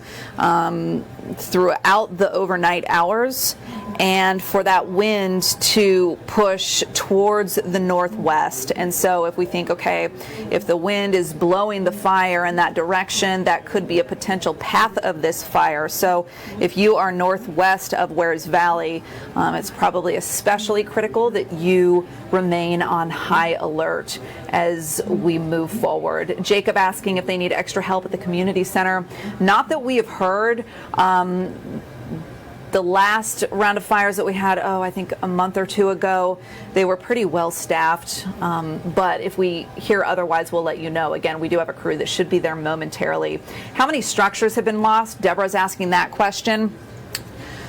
throughout the overnight hours, and for that wind to push towards the northwest. And so if we think, okay, if the wind is blowing the fire in that direction, that could be a potential path of this fire. So if you are northwest of Wares Valley, it's probably especially critical that you remain on high alert as we move forward. Jacob asking if they need extra help at the community center. Not that we have heard. The last round of fires that we had, I think a month or two ago, they were pretty well staffed. But if we hear otherwise, we'll let you know. Again, we do have a crew that should be there momentarily. How many structures have been lost? Deborah's asking that question.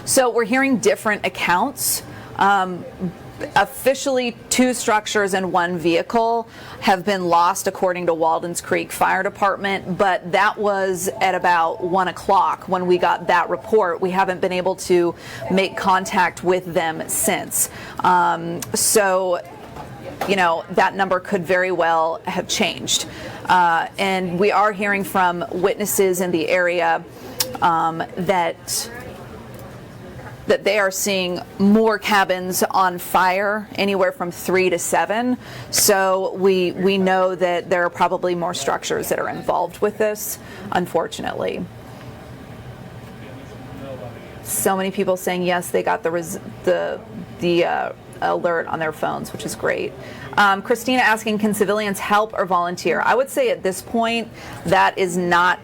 So we're hearing different accounts. Officially, 2 structures and 1 vehicle have been lost according to Walden's Creek Fire Department, but that was at about 1 o'clock when we got that report. We haven't been able to make contact with them since. So that number could very well have changed. And we are hearing from witnesses in the area that they are seeing more cabins on fire, anywhere from 3 to 7. So we know that there are probably more structures that are involved with this, unfortunately. So many people saying yes, they got the alert on their phones, which is great. Christina asking, can civilians help or volunteer? I would say at this point that is not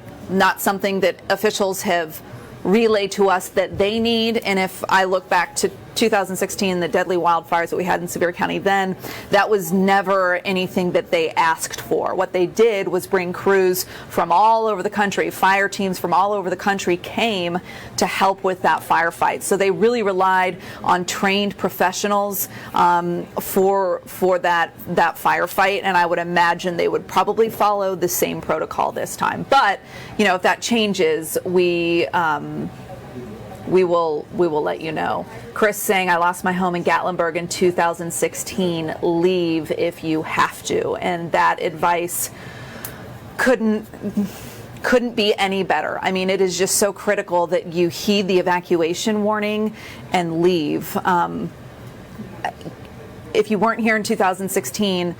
something that officials have relay to us that they need. And if I look back to 2016, the deadly wildfires that we had in Sevier County then, that was never anything that they asked for. What they did was bring crews from all over the country, fire teams from all over the country came to help with that firefight. So they really relied on trained professionals for that firefight, and I would imagine they would probably follow the same protocol this time. But if that changes, we will let you know. Chris saying, I lost my home in Gatlinburg in 2016. Leave if you have to. And that advice couldn't be any better. I mean, it is just so critical that you heed the evacuation warning and leave. If you weren't here in 2016,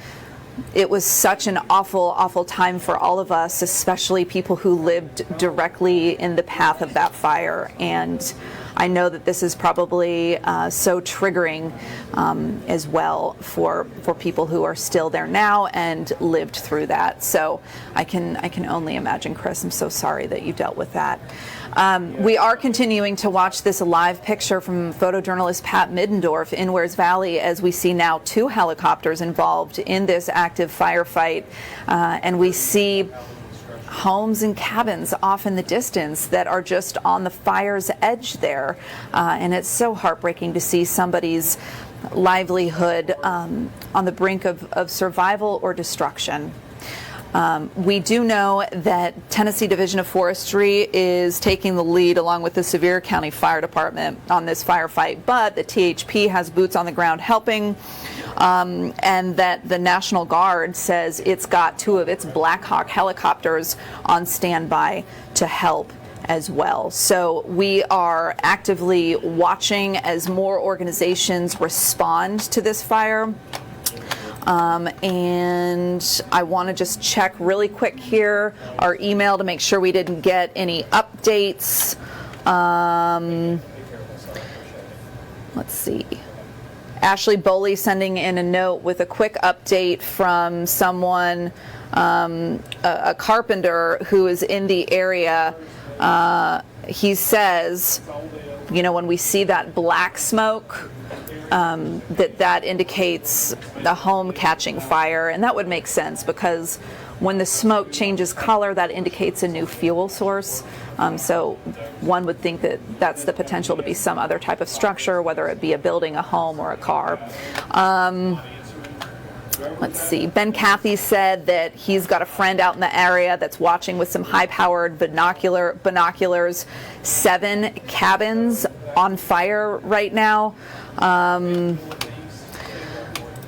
it was such an awful, awful time for all of us, especially people who lived directly in the path of that fire. And I know that this is probably so triggering as well for people who are still there now and lived through that. So I can only imagine, Chris. I'm so sorry that you dealt with that. We are continuing to watch this live picture from photojournalist Pat Middendorf in Wears Valley as we see now 2 helicopters involved in this active firefight, and we see homes and cabins off in the distance that are just on the fire's edge there, and it's so heartbreaking to see somebody's livelihood on the brink of survival or destruction. We do know that Tennessee Division of Forestry is taking the lead along with the Sevier County Fire Department on this firefight, but the THP has boots on the ground helping, and that the National Guard says it's got 2 of its Black Hawk helicopters on standby to help as well. So we are actively watching as more organizations respond to this fire. And I want to just check really quick here our email to make sure we didn't get any updates. Let's see. Ashley Boley sending in a note with a quick update from someone, a carpenter who is in the area. He says, you know, when we see that black smoke, that indicates the home catching fire, and that would make sense because when the smoke changes color, that indicates a new fuel source. So one would think that that's the potential to be some other type of structure, whether it be a building, a home, or a car. Let's see. Ben Cathy said that he's got a friend out in the area that's watching with some high-powered binoculars. 7 cabins on fire right now.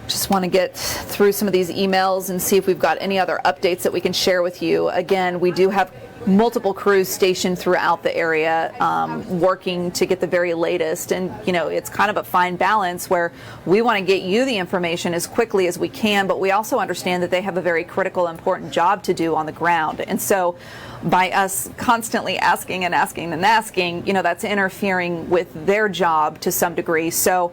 Just want to get through some of these emails and see if we've got any other updates that we can share with you. Again, we do have multiple crews stationed throughout the area, working to get the very latest, and you know, it's kind of a fine balance where we want to get you the information as quickly as we can, but we also understand that they have a very critical, important job to do on the ground. And so by us constantly asking and asking and asking, you know, that's interfering with their job to some degree. So,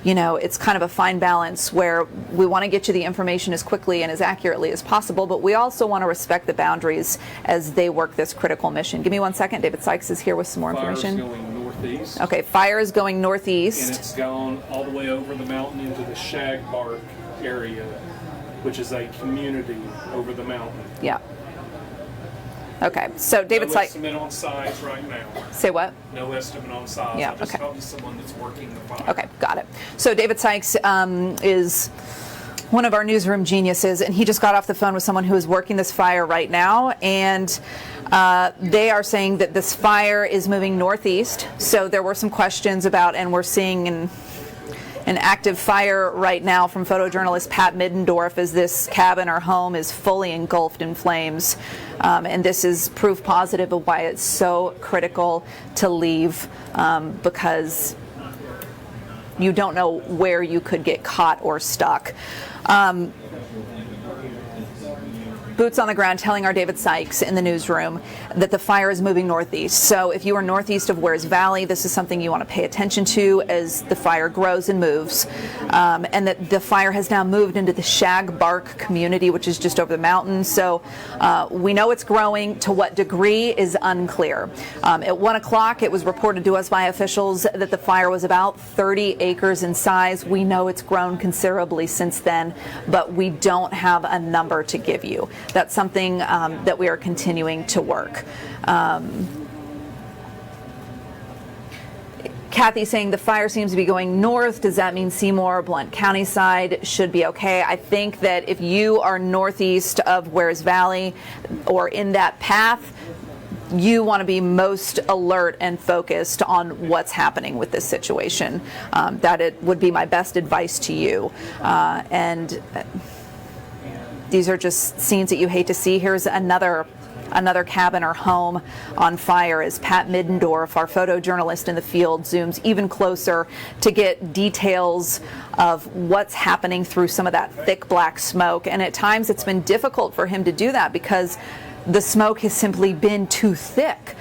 you know, it's kind of a fine balance where we want to get you the information as quickly and as accurately as possible, but we also want to respect the boundaries as they work this critical mission. Give me 1 second. David Sykes is here with some more information. Fire's going northeast. Okay, fire is going northeast. And it's gone all the way over the mountain into the Shagbark area, which is a community over the mountain. Yeah. Okay, so David No Sykes. estimate on size right now. Say what? No estimate on size. Yeah, I just okay. talked to someone that's working the fire. Okay, got it. So David Sykes is one of our newsroom geniuses, and he just got off the phone with someone who is working this fire right now, and they are saying that this fire is moving northeast. So there were some questions about, and we're seeing an active fire right now from photojournalist Pat Middendorf as this cabin or home is fully engulfed in flames. And this is proof positive of why it's so critical to leave, because you don't know where you could get caught or stuck. Boots on the ground telling our David Sykes in the newsroom that the fire is moving northeast. So if you are northeast of Wears Valley, this is something you want to pay attention to as the fire grows and moves. And that the fire has now moved into the Shagbark community, which is just over the mountain. So we know it's growing. To what degree is unclear. At 1 o'clock, it was reported to us by officials that the fire was about 30 acres in size. We know it's grown considerably since then, but we don't have a number to give you. That's something that we are continuing to work. Kathy saying the fire seems to be going north. Does that mean Seymour, Blount County side should be okay? I think that if you are northeast of Wears Valley or in that path, you want to be most alert and focused on what's happening with this situation. That it would be my best advice to you. These are just scenes that you hate to see. Here's another another cabin or home on fire as Pat Middendorf, our photojournalist in the field, zooms even closer to get details of what's happening through some of that thick black smoke. And at times it's been difficult for him to do that because the smoke has simply been too thick.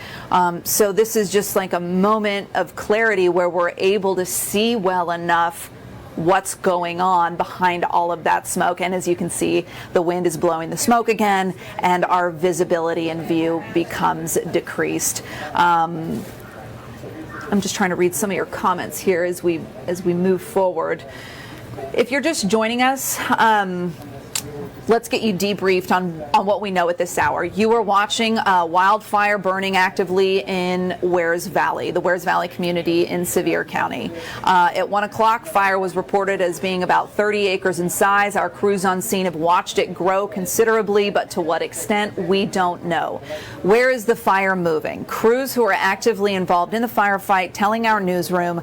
So this is just like a moment of clarity where we're able to see well enough what's going on behind all of that smoke. And as you can see, the wind is blowing the smoke again, and our visibility and view becomes decreased. I'm just trying to read some of your comments here as we move forward. If you're just joining us, let's get you debriefed on what we know at this hour. You are watching wildfire burning actively in Wears Valley, the Wears Valley community in Sevier County. At 1 o'clock, fire was reported as being about 30 acres in size. Our crews on scene have watched it grow considerably, but to what extent, we don't know. Where is the fire moving? Crews who are actively involved in the firefight telling our newsroom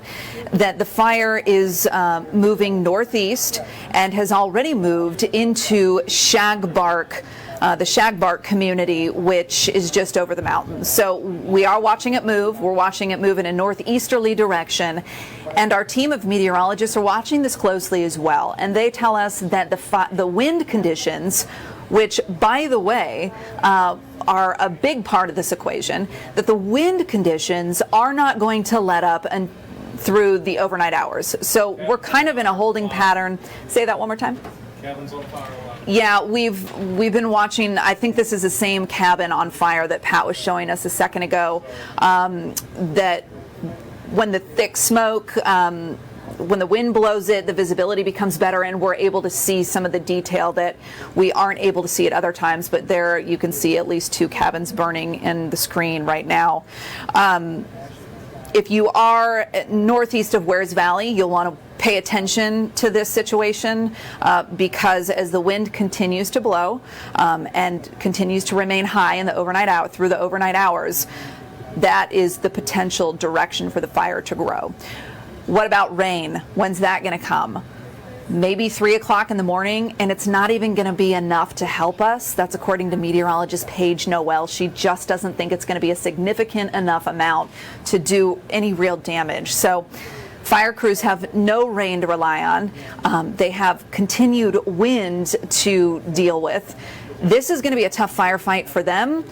that the fire is moving northeast and has already moved into Shagbark, the Shagbark community, which is just over the mountains. So we are watching it move. We're watching it move in a northeasterly direction. And our team of meteorologists are watching this closely as well. And they tell us that the wind conditions, which, by the way, are a big part of this equation, that the wind conditions are not going to let up through the overnight hours. So we're kind of in a holding pattern. Say that one more time. Cabins on fire. Yeah, we've been watching. I think this is the same cabin on fire that Pat was showing us a second ago. That when the thick smoke, when the wind blows it, the visibility becomes better, and we're able to see some of the detail that we aren't able to see at other times. But there you can see at least 2 cabins burning in the screen right now. If you are northeast of Wears Valley, you'll want to pay attention to this situation because as the wind continues to blow and continues to remain high in the through the overnight hours, that is the potential direction for the fire to grow. What about rain? When's that going to come? Maybe 3 o'clock in the morning, and it's not even going to be enough to help us. That's according to meteorologist Paige Noel. She just doesn't think it's going to be a significant enough amount to do any real damage. So fire crews have no rain to rely on. They have continued wind to deal with. This is going to be a tough firefight for them.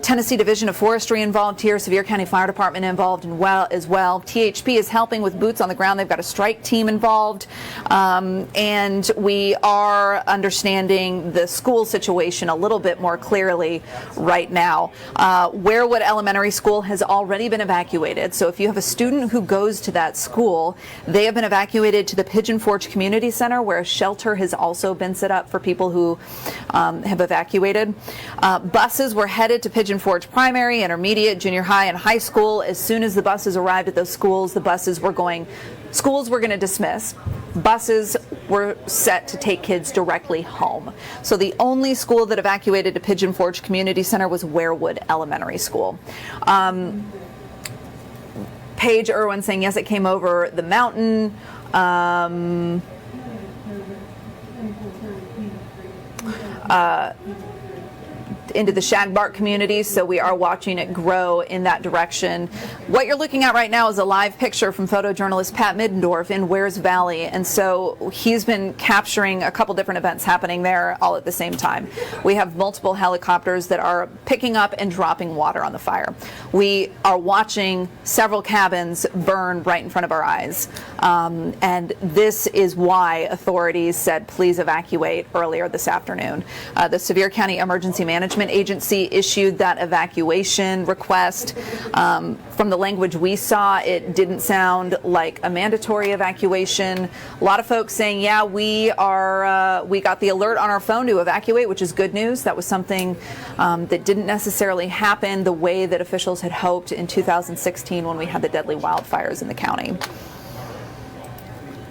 Tennessee Division of Forestry involved here, Sevier County Fire Department involved as well. THP is helping with boots on the ground. They've got a strike team involved. And we are understanding the school situation a little bit more clearly right now. Wearwood Elementary School has already been evacuated. So if you have a student who goes to that school, they have been evacuated to the Pigeon Forge Community Center, where a shelter has also been set up for people who have evacuated. Buses were headed to Pigeon Forge Primary, Intermediate, Junior High, and High School. As soon as the buses arrived at those schools, schools were going to dismiss. Buses were set to take kids directly home. So the only school that evacuated to Pigeon Forge Community Center was Wearwood Elementary School. Paige Irwin saying, yes, it came over the mountain. Into the Shagbark community, so we are watching it grow in that direction. What you're looking at right now is a live picture from photojournalist Pat Middendorf in Wears Valley, and so he's been capturing a couple different events happening there all at the same time. We have multiple helicopters that are picking up and dropping water on the fire. We are watching several cabins burn right in front of our eyes, and this is why authorities said please evacuate earlier this afternoon. The Sevier County Emergency Management Agency issued that evacuation request. From the language we saw, it didn't sound like a mandatory evacuation. A lot of folks saying, yeah, we got the alert on our phone to evacuate, which is good news. That was something that didn't necessarily happen the way that officials had hoped in 2016 when we had the deadly wildfires in the county.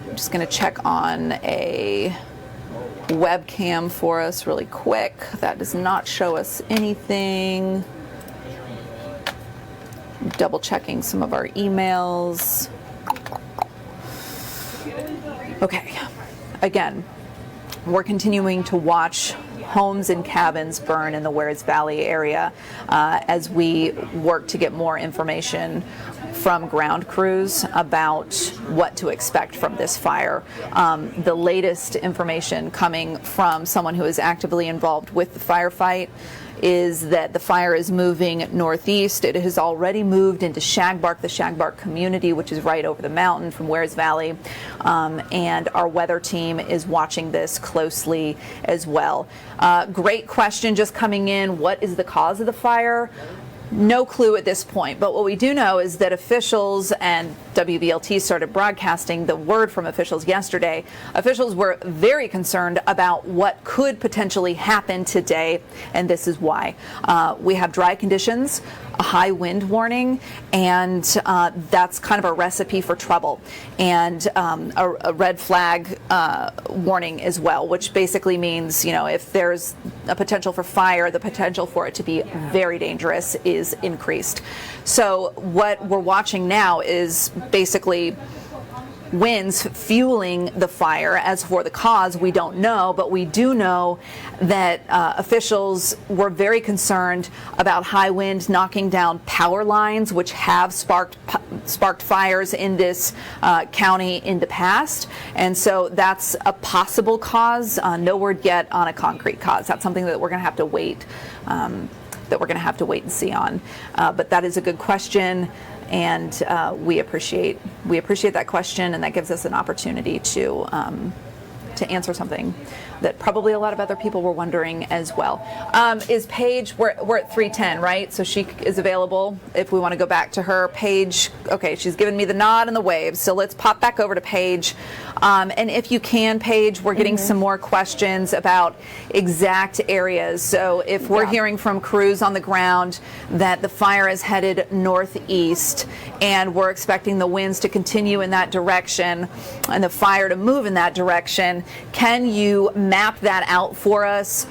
I'm just going to check on a webcam for us really quick. That does not show us anything. Double checking some of our emails. Okay, again, we're continuing to watch homes and cabins burn in the Wares Valley area as we work to get more information from ground crews about what to expect from this fire. The latest information coming from someone who is actively involved with the firefight is that the fire is moving northeast. It has already moved into Shagbark, the Shagbark community, which is right over the mountain from Wares Valley, and our weather team is watching this closely as well. Great question just coming in. What is the cause of the fire? No clue at this point, but what we do know is that officials, and WVLT started broadcasting the word from officials yesterday, officials were very concerned about what could potentially happen today, and this is why. We have dry conditions, a high wind warning, and that's kind of a recipe for trouble, and a red flag warning as well, which basically means, you know, if there's a potential for fire, the potential for it to be very dangerous is increased. So what we're watching now is basically winds fueling the fire. As for the cause, we don't know, but we do know that officials were very concerned about high wind knocking down power lines, which have sparked fires in this county in the past, and so that's a possible cause. No word yet on a concrete cause. That's something that we're going to have to wait. And see on, but that is a good question, and we appreciate that question, and that gives us an opportunity to answer something that probably a lot of other people were wondering as well. Is Paige, we're at 3:10, right? So she is available if we want to go back to her. Paige, okay, she's given me the nod and the wave, so let's pop back over to Paige. And if you can, Paige, we're getting some more questions about exact areas. So if we're hearing from crews on the ground that the fire is headed northeast, and we're expecting the winds to continue in that direction and the fire to move in that direction, can you map that out for us?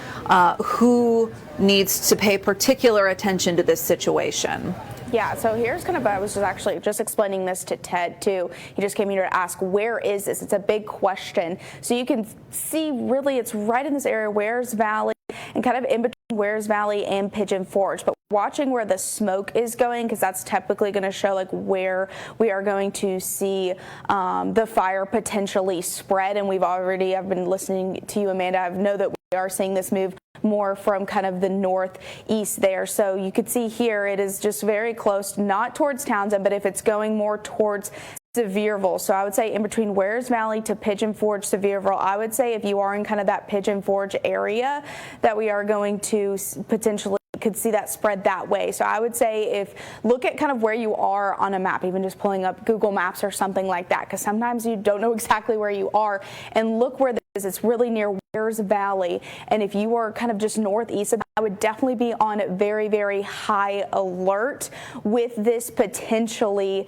Who needs to pay particular attention to this situation? Yeah, so here's kind of, I was just explaining this to Ted too. He just came here to ask, where is this? It's a big question. So you can see really it's right in this area, Wares Valley, and kind of in between Wares Valley and Pigeon Forge. But watching where the smoke is going, because that's typically going to show like where we are going to see the fire potentially spread. And I've been listening to you, Amanda. I know that we are seeing this move more from kind of the northeast there. So you could see here it is just very close, not towards Townsend, but if it's going more towards Sevierville. So I would say in between Wares Valley to Pigeon Forge, Sevierville, I would say if you are in kind of that Pigeon Forge area, that we are going to potentially could see that spread that way. So I would say look at kind of where you are on a map, even just pulling up Google Maps or something like that, because sometimes you don't know exactly where you are, and look where this is. It's really near Wares Valley, and if you are kind of just northeast of that, I would definitely be on very, very high alert with this potentially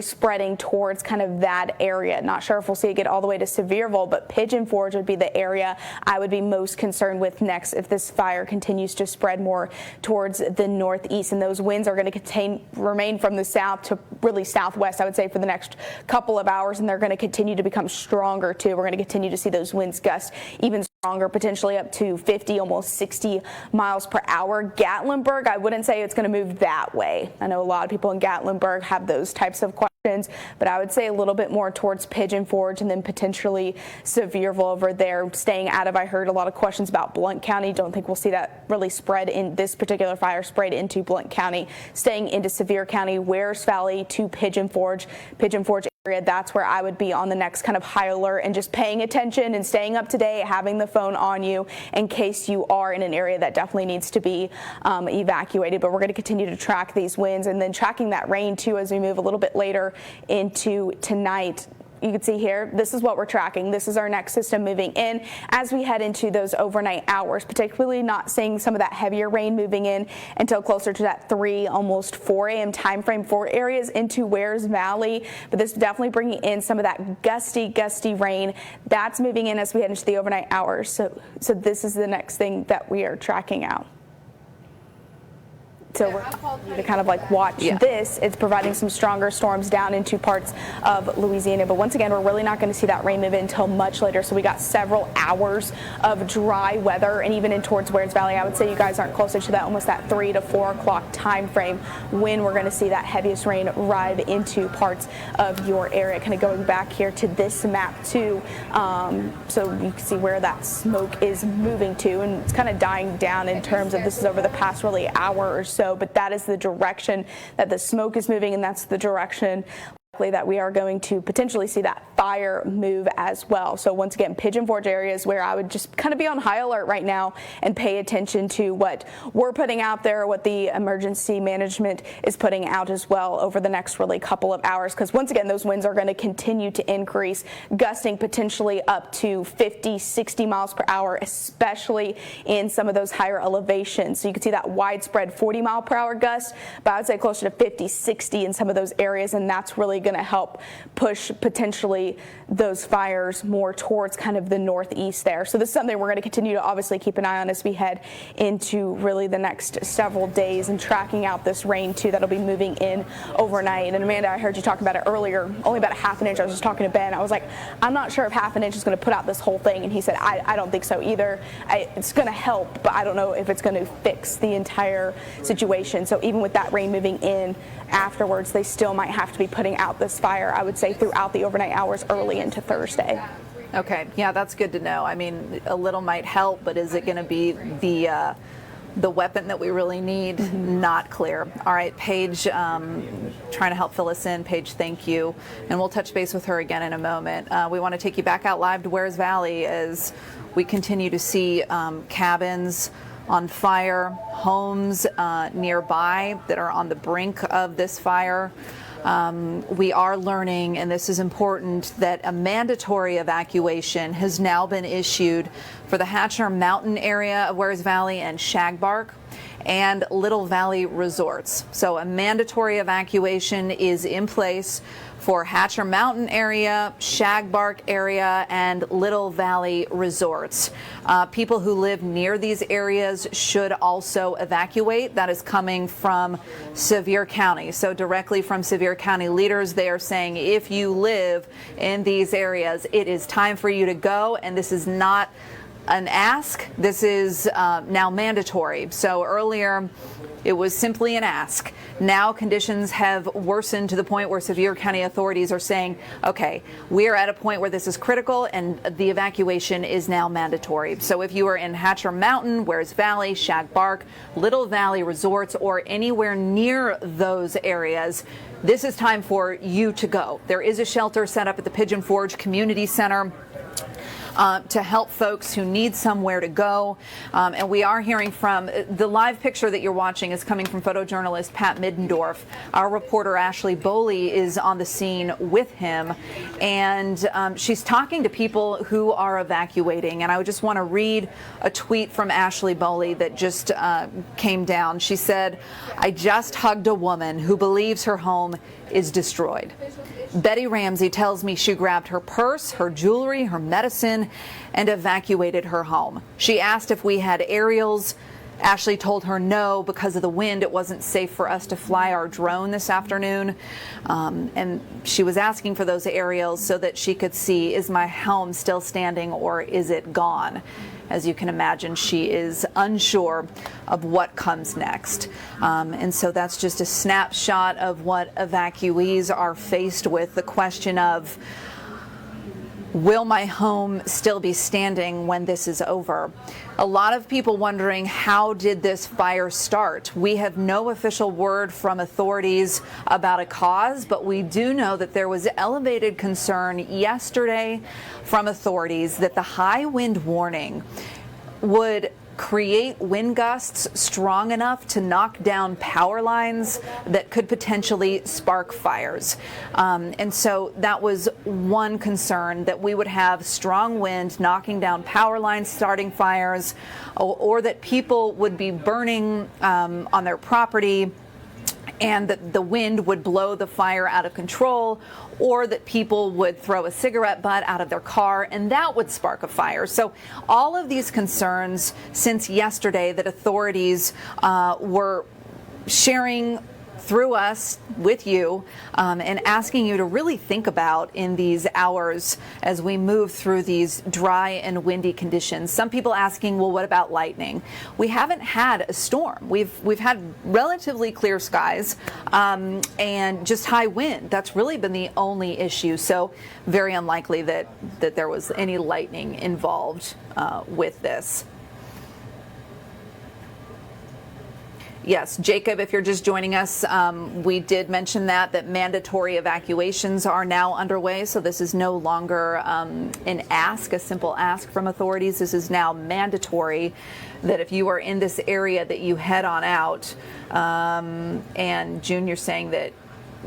spreading towards kind of that area. Not sure if we'll see it get all the way to Sevierville, but Pigeon Forge would be the area I would be most concerned with next if this fire continues to spread more towards the northeast, and those winds are going to remain from the south to really southwest, I would say, for the next couple of hours, and they're going to continue to become stronger too. We're going to continue to see those winds gust even stronger, potentially up to 50, almost 60 miles per hour. Gatlinburg, I wouldn't say it's going to move that way. I know a lot of people in Gatlinburg have those types of questions, but I would say a little bit more towards Pigeon Forge and then potentially Sevierville over there, staying out of. I heard a lot of questions about Blount County. Don't think we'll see that really spread in this particular fire spread into Blount County, staying into Sevier County, Wares Valley to Pigeon Forge area. That's where I would be on the next kind of high alert, and just paying attention and staying up to date, having the phone on you in case you are in an area that definitely needs to be evacuated. But we're going to continue to track these winds and then tracking that rain too as we move a little bit later into tonight. You can see here, this is what we're tracking. This is our next system moving in as we head into those overnight hours, particularly not seeing some of that heavier rain moving in until closer to that 3, almost 4 a.m. time frame for areas into Wares Valley. But this is definitely bringing in some of that gusty rain that's moving in as we head into the overnight hours. So this is the next thing that we are tracking out. So we're to kind of like watch this. It's providing some stronger storms down into parts of Louisiana. But once again, we're really not going to see that rain move in until much later. So we got several hours of dry weather, and even in towards Wards Valley, I would say you guys aren't closer to that, almost that 3 to 4 o'clock time frame when we're going to see that heaviest rain arrive into parts of your area. Kind of going back here to this map too, so you can see where that smoke is moving to, and it's kind of dying down in terms of this is over the past really hour or so, but that is the direction that the smoke is moving, and that's the direction that we are going to potentially see that fire move as well. So once again, Pigeon Forge areas where I would just kind of be on high alert right now and pay attention to what we're putting out there, what the emergency management is putting out as well over the next really couple of hours, because once again, those winds are going to continue to increase, gusting potentially up to 50, 60 miles per hour, especially in some of those higher elevations. So you can see that widespread 40 mile per hour gust, but I would say closer to 50, 60 in some of those areas, and that's really going to help push potentially those fires more towards kind of the northeast there. So this is something we're going to continue to obviously keep an eye on as we head into really the next several days, and tracking out this rain too that'll be moving in overnight. And Amanda, I heard you talk about it earlier, only about a half an inch. I was just talking to Ben. I was like, I'm not sure if half an inch is going to put out this whole thing, and he said, I don't think so either. It's going to help, but I don't know if it's going to fix the entire situation. So even with that rain moving in afterwards, they still might have to be putting out this fire, I would say, throughout the overnight hours early into Thursday. Okay, yeah, that's good to know. I mean, a little might help, but is it going to be the weapon that we really need? Not clear. All right, Paige, trying to help fill us in. Paige, thank you. And we'll touch base with her again in a moment. We want to take you back out live to Wards Valley as we continue to see cabins on fire, homes nearby that are on the brink of this fire. We are learning, and this is important, that a mandatory evacuation has now been issued for the Hatcher Mountain area of Wards Valley and Shagbark and Little Valley resorts. So a mandatory evacuation is in place for Hatcher Mountain area, Shagbark area, and Little Valley resorts. People who live near these areas should also evacuate. That is coming from Sevier County. So directly from Sevier County leaders, they are saying if you live in these areas, it is time for you to go, and this is not an ask. This is now mandatory. So earlier it was simply an ask. Now conditions have worsened to the point where Sevier County authorities are saying, okay, we are at a point where this is critical and the evacuation is now mandatory. So if you are in Hatcher Mountain, Wards Valley, Shagbark, Little Valley resorts, or anywhere near those areas, this is time for you to go. There is a shelter set up at the Pigeon Forge Community Center to help folks who need somewhere to go. And we are hearing from the live picture that you're watching is coming from photojournalist Pat Middendorf. Our reporter Ashley Boley is on the scene with him, and she's talking to people who are evacuating. And I just want to read a tweet from Ashley Boley that just came down. She said, "I just hugged a woman who believes her home is destroyed. Betty Ramsey tells me she grabbed her purse, her jewelry, her medicine, and evacuated her home. She asked if we had aerials. Ashley told her no, because of the wind. It wasn't safe for us to fly our drone this afternoon. And she was asking for those aerials so that she could see, is my home still standing or is it gone?" As you can imagine, she is unsure of what comes next. And so that's just a snapshot of what evacuees are faced with. The question of, will my home still be standing when this is over? A lot of people wondering, how did this fire start? We have no official word from authorities about a cause, but we do know that there was elevated concern yesterday from authorities that the high wind warning would create wind gusts strong enough to knock down power lines that could potentially spark fires. And so that was one concern, that we would have strong wind knocking down power lines, starting fires, or that people would be burning on their property, and that the wind would blow the fire out of control, or that people would throw a cigarette butt out of their car and that would spark a fire. So all of these concerns since yesterday that authorities were sharing through us with you and asking you to really think about in these hours as we move through these dry and windy conditions. Some people asking, well, what about lightning? We haven't had a storm. We've had relatively clear skies and just high wind. That's really been the only issue. So very unlikely that there was any lightning involved with this. Yes, Jacob, if you're just joining us, we did mention that mandatory evacuations are now underway. So this is no longer a simple ask from authorities. This is now mandatory that if you are in this area that you head on out. And June, you're saying that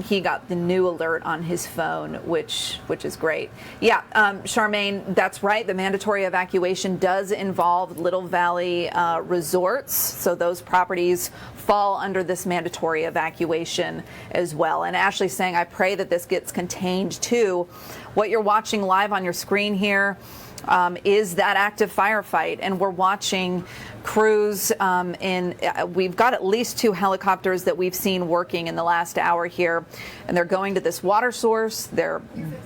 he got the new alert on his phone, which is great. Yeah, Charmaine, that's right. The mandatory evacuation does involve Little Valley resorts. So those properties fall under this mandatory evacuation as well. And Ashley's saying, I pray that this gets contained too. What you're watching live on your screen here is that active firefight, and we're watching crews we've got at least 2 helicopters that we've seen working in the last hour here, and they're going to this water source, they're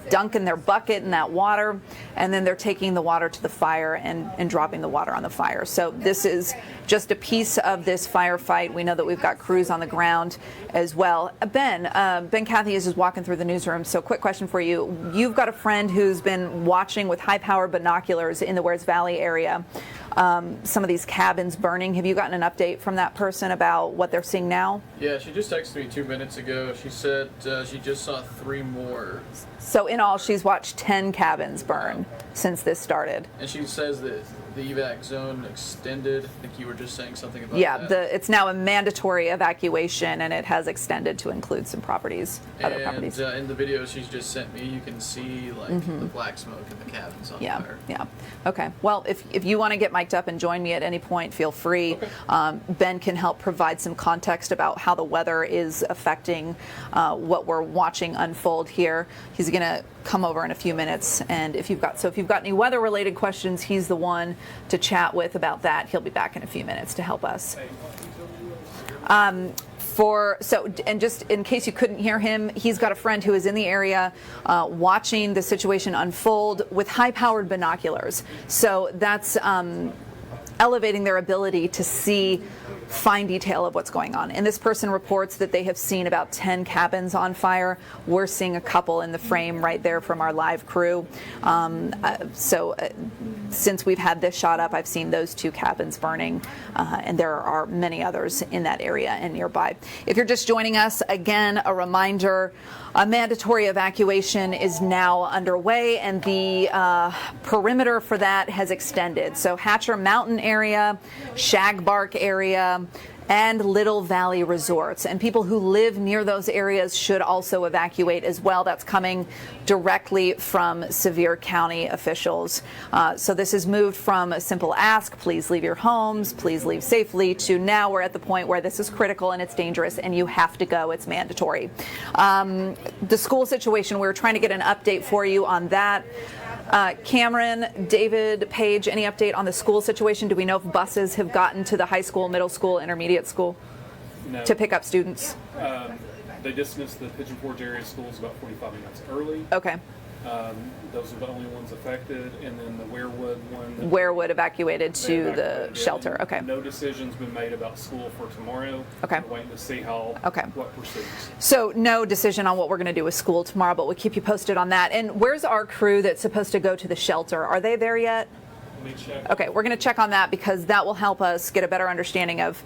dunking their bucket in that water, and then they're taking the water to the fire and dropping the water on the fire. So this is just a piece of this firefight. We know that we've got crews on the ground as well. Ben Cathy is just walking through the newsroom. So quick question for you. You've got a friend who's been watching with high-powered binoculars in the Wares Valley area. Some of these cabins burning. Have you gotten an update from that person about what they're seeing now? Yeah, she just texted me 2 minutes ago. She said she just saw 3 more. So in all, she's watched 10 cabins burn since this started. And she says that the evac zone extended. I think you were just saying something about that. Yeah, it's now a mandatory evacuation, and it has extended to include some properties, other properties. In the video she's just sent me, you can see the black smoke in the cabins on fire. Yeah. Okay. Well, if you want to get mic'd up and join me at any point, feel free. Okay. Ben can help provide some context about how the weather is affecting what we're watching unfold here. He's going to come over in a few minutes, and if you've got any weather-related questions, he's the one to chat with about that. He'll be back in a few minutes to help us. And just in case you couldn't hear him, he's got a friend who is in the area watching the situation unfold with high-powered binoculars. So that's elevating their ability to see fine detail of what's going on. And this person reports that they have seen about 10 cabins on fire. We're seeing a couple in the frame right there from our live crew. Since we've had this shot up, I've seen those 2 cabins burning, and there are many others in that area and nearby. If you're just joining us, again, a reminder, a mandatory evacuation is now underway, and the perimeter for that has extended. So Hatcher Mountain area, Shagbark area, and Little Valley resorts. And people who live near those areas should also evacuate as well. That's coming directly from Sevier County officials. So this has moved from a simple ask, please leave your homes, please leave safely, to now we're at the point where this is critical and it's dangerous and you have to go. It's mandatory. The school situation, we were trying to get an update for you on that. Cameron, David, Paige, any update on the school situation? Do we know if buses have gotten to the high school, middle school, intermediate school to pick up students? They dismissed the Pigeon Forge area schools about 45 minutes early. Okay. Those are the only ones affected, and then the Werewood one. Werewood evacuated to the shelter. Okay. No decision's been made about school for tomorrow. Okay. We're waiting to see what proceeds. So no decision on what we're going to do with school tomorrow, but we'll keep you posted on that. And where's our crew that's supposed to go to the shelter? Are they there yet? Okay, we're going to check on that because that will help us get a better understanding of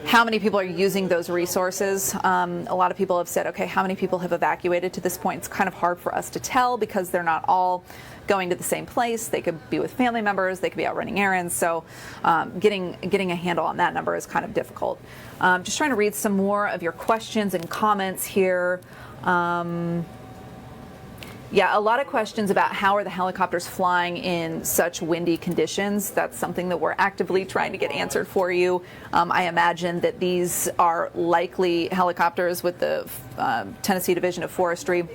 how many people are using those resources. A lot of people have said, okay, how many people have evacuated to this point? It's kind of hard for us to tell because they're not all going to the same place. They could be with family members, they could be out running errands, so getting a handle on that number is kind of difficult. Just trying to read some more of your questions and comments here. Yeah, a lot of questions about how are the helicopters flying in such windy conditions. That's something that we're actively trying to get answered for you. I imagine that these are likely helicopters with the Tennessee Division of Forestry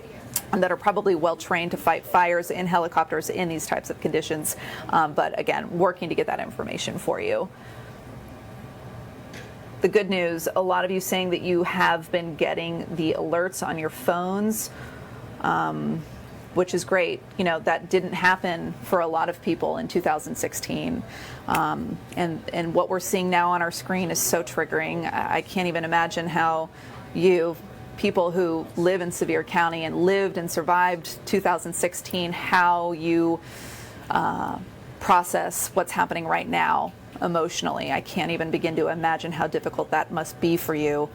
that are probably well trained to fight fires in helicopters in these types of conditions. But again, working to get that information for you. the good news, a lot of you saying that you have been getting the alerts on your phones, which is great. You know, that didn't happen for a lot of people in 2016. And what we're seeing now on our screen is so triggering. I can't even imagine how people who live in Sevier County and lived and survived 2016, how you process what's happening right now emotionally. I can't even begin to imagine how difficult that must be for you.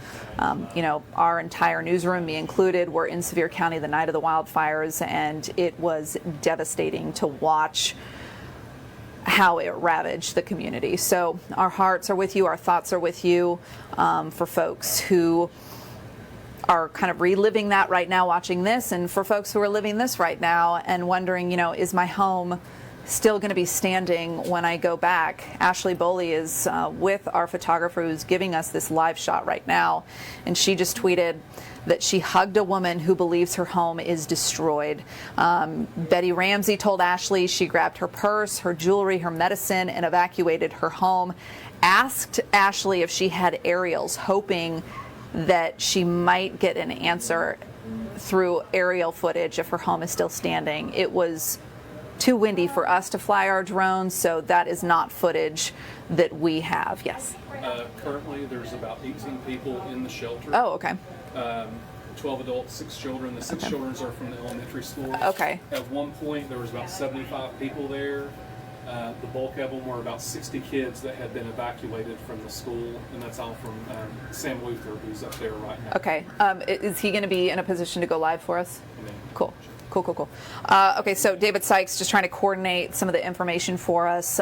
You know, our entire newsroom, me included, were in Sevier County the night of the wildfires, and it was devastating to watch how it ravaged the community. So our hearts are with you, our thoughts are with you, for folks who are kind of reliving that right now watching this, and for folks who are living this right now and wondering, you know, is my home still going to be standing when I go back? Ashley Boley is with our photographer who's giving us this live shot right now, and she just tweeted that she hugged a woman who believes her home is destroyed. Betty Ramsey told Ashley she grabbed her purse, her jewelry, her medicine, and evacuated her home. Asked Ashley if she had aerials, hoping that she might get an answer through aerial footage if her home is still standing. It was too windy for us to fly our drones, so that is not footage that we have. Yes. Currently, there's about 18 people in the shelter. Oh, okay. 12 adults, 6 children. The 6 children are from the elementary school. Okay. At one point, there was about 75 people there. The bulk of them were about 60 kids that had been evacuated from the school, and that's all from Sam Luther, who's up there right now. Okay. Is he going to be in a position to go live for us? Amen. Cool. Cool. Okay, so David Sykes just trying to coordinate some of the information for us.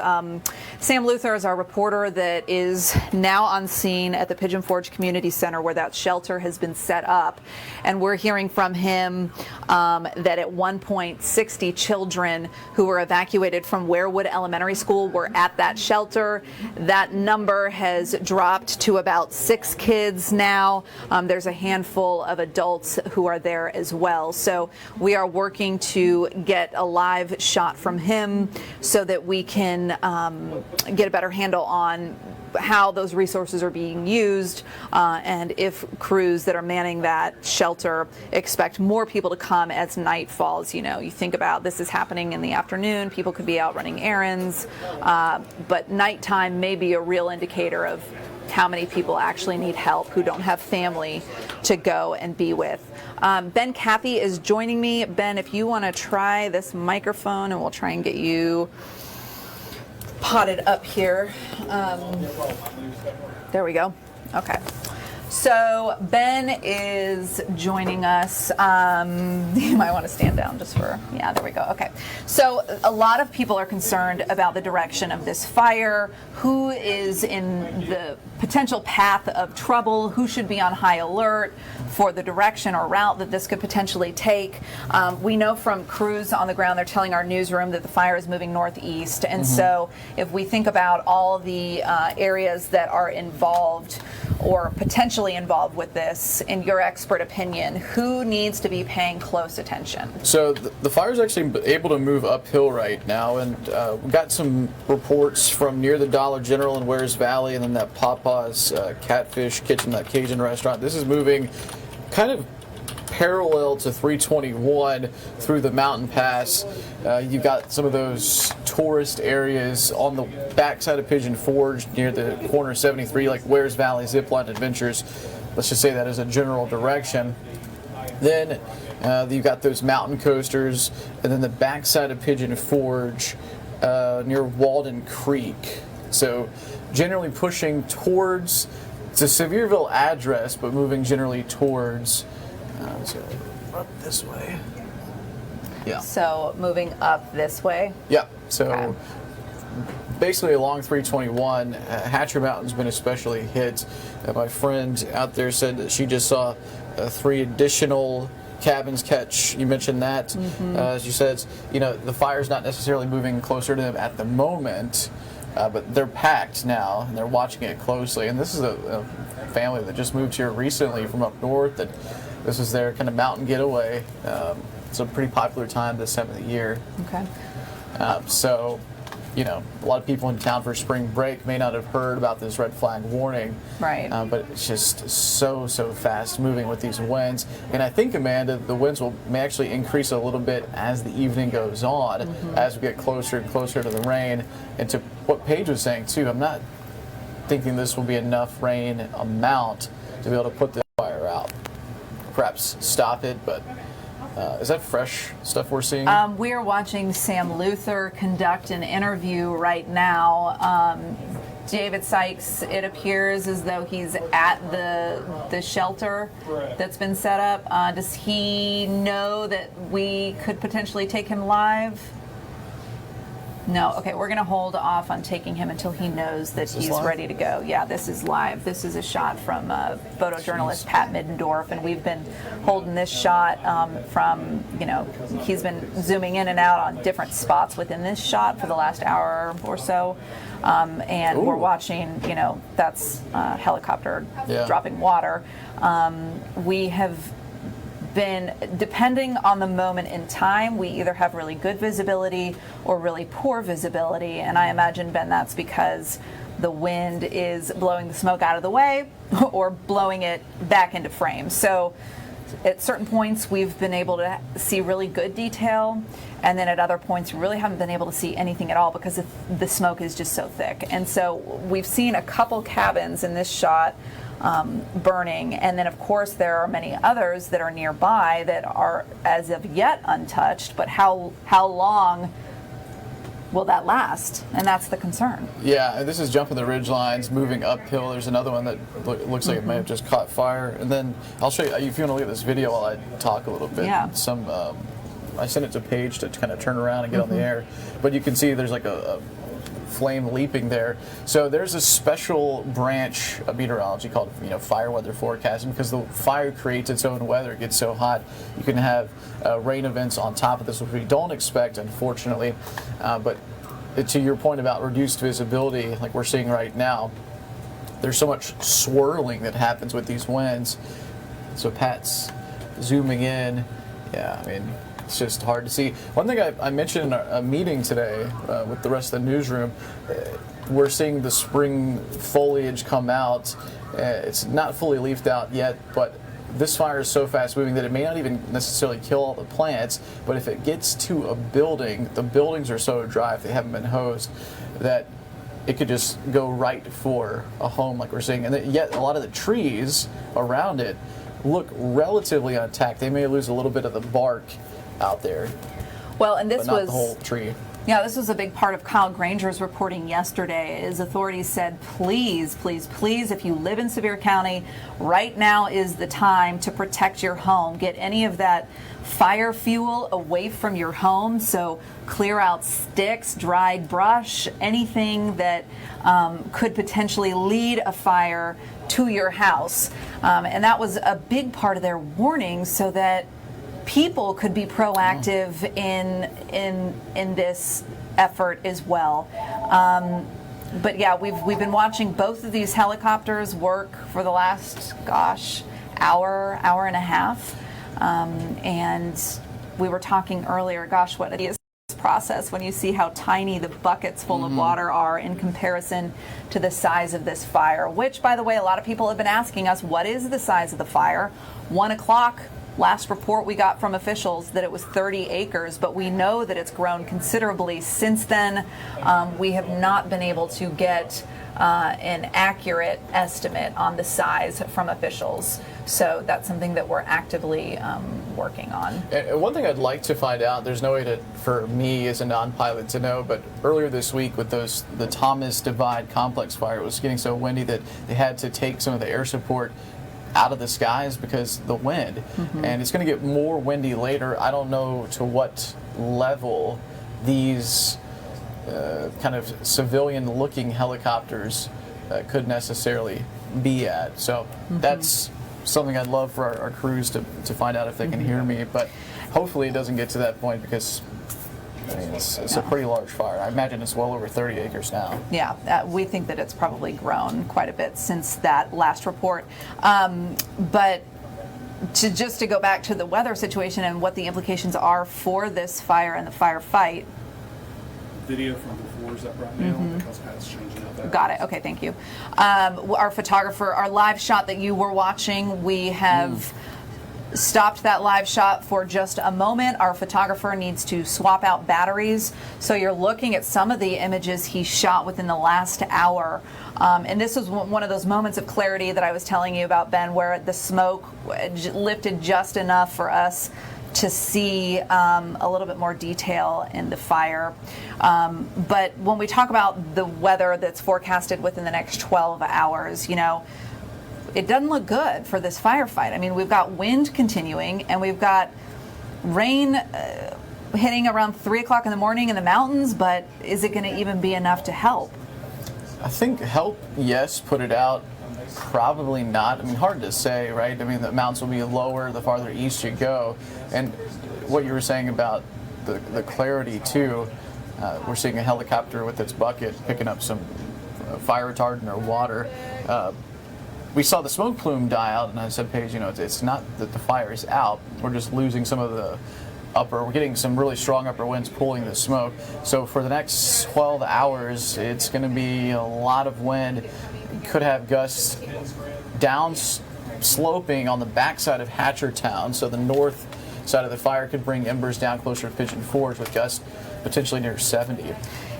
Sam Luther is our reporter that is now on scene at the Pigeon Forge Community Center where that shelter has been set up. And we're hearing from him that at one point 60 children who were evacuated from Warewood Elementary School were at that shelter. That number has dropped to about 6 kids now. There's a handful of adults who are there as well. So we are working to get a live shot from him so that we can get a better handle on how those resources are being used, and if crews that are manning that shelter expect more people to come as night falls. You know, you think about this is happening in the afternoon, people could be out running errands, but nighttime may be a real indicator of how many people actually need help who don't have family to go and be with. Ben Cathy is joining me. Ben, if you want to try this microphone, and we'll try and get you potted up here. There we go. Okay. So Ben is joining us. You might want to stand down just for, yeah, there we go. Okay. So a lot of people are concerned about the direction of this fire, who is in the potential path of trouble, who should be on high alert for the direction or route that this could potentially take. We know from crews on the ground, they're telling our newsroom that the fire is moving northeast. And so if we think about all the areas that are involved or potentially involved with this, in your expert opinion, who needs to be paying close attention? So the fire's actually able to move uphill right now, and we got some reports from near the Dollar General in Wares Valley, and then that Papa's Catfish Kitchen, that Cajun restaurant. This is moving kind of parallel to 321 through the mountain pass. You've got some of those tourist areas on the backside of Pigeon Forge near the corner of 73, like Wares Valley Zipline Adventures. Let's just say that as a general direction. Then you've got those mountain coasters, and then the backside of Pigeon Forge near Walden Creek. So generally pushing towards the Sevierville address, but moving generally towards so up this way. Yeah. So moving up this way. Yeah. So Okay. basically along 321, Hatcher Mountain's been especially hit. My friend out there said that she just saw 3 additional cabins catch. You mentioned that. She says, you know, the fire's not necessarily moving closer to them at the moment, but they're packed now and they're watching it closely. And this is a family that just moved here recently from up north. That this is their kind of mountain getaway. It's a pretty popular time this time of the year. Okay. So a lot of people in town for spring break may not have heard about this red flag warning. Right. But it's just so fast moving with these winds. And I think, Amanda, the winds may actually increase a little bit as the evening goes on, as we get closer and closer to the rain. And to what Paige was saying, too, I'm not thinking this will be enough rain amount to be able to put this fire out. Perhaps stop it, but is that fresh stuff we're seeing? We are watching Sam Luther conduct an interview right now. David Sykes, it appears as though he's at the shelter that's been set up. Does he know that we could potentially take him live? No. Okay, we're going to hold off on taking him until he knows that he's ready to go. Yeah, this is live. This is a shot from photojournalist Pat Middendorf, and we've been holding this shot from, he's been zooming in and out on different spots within this shot for the last hour or so. And we're watching, that's a helicopter dropping water. We have been, depending on the moment in time, we either have really good visibility or really poor visibility. And I imagine, Ben, that's because the wind is blowing the smoke out of the way or blowing it back into frame. So at certain points, we've been able to see really good detail. And then at other points, we really haven't been able to see anything at all because the smoke is just so thick. And so we've seen a couple cabins in this shot burning, and then of course there are many others that are nearby that are as of yet untouched, but how long will that last? And that's the concern. Yeah, this is jumping the ridge lines, moving uphill. There's another one that looks like it may have just caught fire. And then I'll show you, if you want to look at this video while I talk a little bit. Yeah. I sent it to Paige to kind of turn around and get on the air, but you can see there's like a flame leaping there. So there's a special branch of meteorology called fire weather forecasting, because the fire creates its own weather. It gets so hot you can have rain events on top of this, which we don't expect, unfortunately. But to your point about reduced visibility, like we're seeing right now, there's so much swirling that happens with these winds. So Pat's zooming in. Yeah, I mean, it's just hard to see. One thing I mentioned in a meeting today with the rest of the newsroom, we're seeing the spring foliage come out. It's not fully leafed out yet, but this fire is so fast moving that it may not even necessarily kill all the plants, but if it gets to a building, the buildings are so dry if they haven't been hosed that it could just go right for a home like we're seeing. And yet a lot of the trees around it look relatively intact. They may lose a little bit of the bark out there. Well, and this but not was the whole tree. Yeah, this was a big part of Kyle Granger's reporting yesterday. His authorities said, please, please, please, if you live in Sevier County, right now is the time to protect your home. Get any of that fire fuel away from your home. So clear out sticks, dried brush, anything that could potentially lead a fire to your house. And that was a big part of their warning, so that people could be proactive in this effort as well. But yeah, we've been watching both of these helicopters work for the last, hour and a half. And we were talking earlier, what it is process when you see how tiny the buckets full of water are in comparison to the size of this fire, which, by the way, a lot of people have been asking us, what is the size of the fire? 1 o'clock. Last report we got from officials that it was 30 acres, but we know that it's grown considerably since then. We have not been able to get an accurate estimate on the size from officials. So that's something that we're actively working on. And one thing I'd like to find out, there's no way for me as a non-pilot to know, but earlier this week with the Thomas Divide Complex fire, it was getting so windy that they had to take some of the air support out of the skies because the wind. And it's going to get more windy later. I don't know to what level these kind of civilian-looking helicopters could necessarily be at. So that's something I'd love for our crews to find out if they can hear me. But hopefully it doesn't get to that point, because I mean, it's a pretty large fire. I imagine it's well over 30 acres now. Yeah, we think that it's probably grown quite a bit since that last report. But just to go back to the weather situation and what the implications are for this fire and the firefight. Video from before doors up right now because Pat's changing up that. Got it. Okay, thank you. Our photographer, our live shot that you were watching, we have stopped that live shot for just a moment. Our photographer needs to swap out batteries. So you're looking at some of the images he shot within the last hour. And this was one of those moments of clarity that I was telling you about, Ben, where the smoke lifted just enough for us to see a little bit more detail in the fire. But when we talk about the weather that's forecasted within the next 12 hours, you know, it doesn't look good for this firefight. I mean, we've got wind continuing, and we've got rain hitting around 3 o'clock in the morning in the mountains, but is it going to even be enough to help? I think help, yes. Put it out, probably not. I mean, hard to say, right? I mean, the mountains will be lower the farther east you go. And what you were saying about the clarity, too, we're seeing a helicopter with its bucket picking up some fire retardant or water. We saw the smoke plume die out, and I said, Paige, you know, it's not that the fire is out. We're just losing some of the we're getting some really strong upper winds pulling the smoke. So for the next 12 hours, it's going to be a lot of wind. You could have gusts down sloping on the backside of Hatchertown, so the north side of the fire could bring embers down closer to Pigeon Forge with gusts potentially near 70.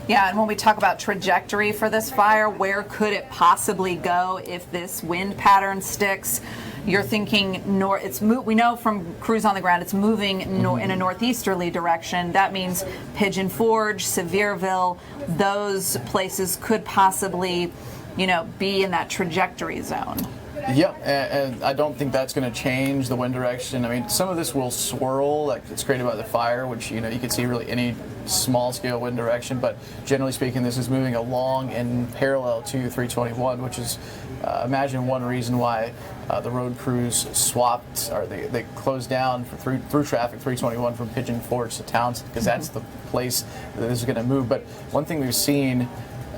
Yeah, and when we talk about trajectory for this fire, where could it possibly go if this wind pattern sticks? You're thinking north. We know from crews on the ground it's moving in a northeasterly direction. That means Pigeon Forge, Sevierville, those places could possibly, you know, be in that trajectory zone. Yep, and I don't think that's going to change the wind direction. I mean, some of this will swirl, like it's created by the fire, which, you know, you can see really any small-scale wind direction, but generally speaking, this is moving along in parallel to 321, which is, imagine one reason why the road crews swapped, or they closed down through traffic 321 from Pigeon Forge to Townsend, because that's the place that this is going to move. But one thing we've seen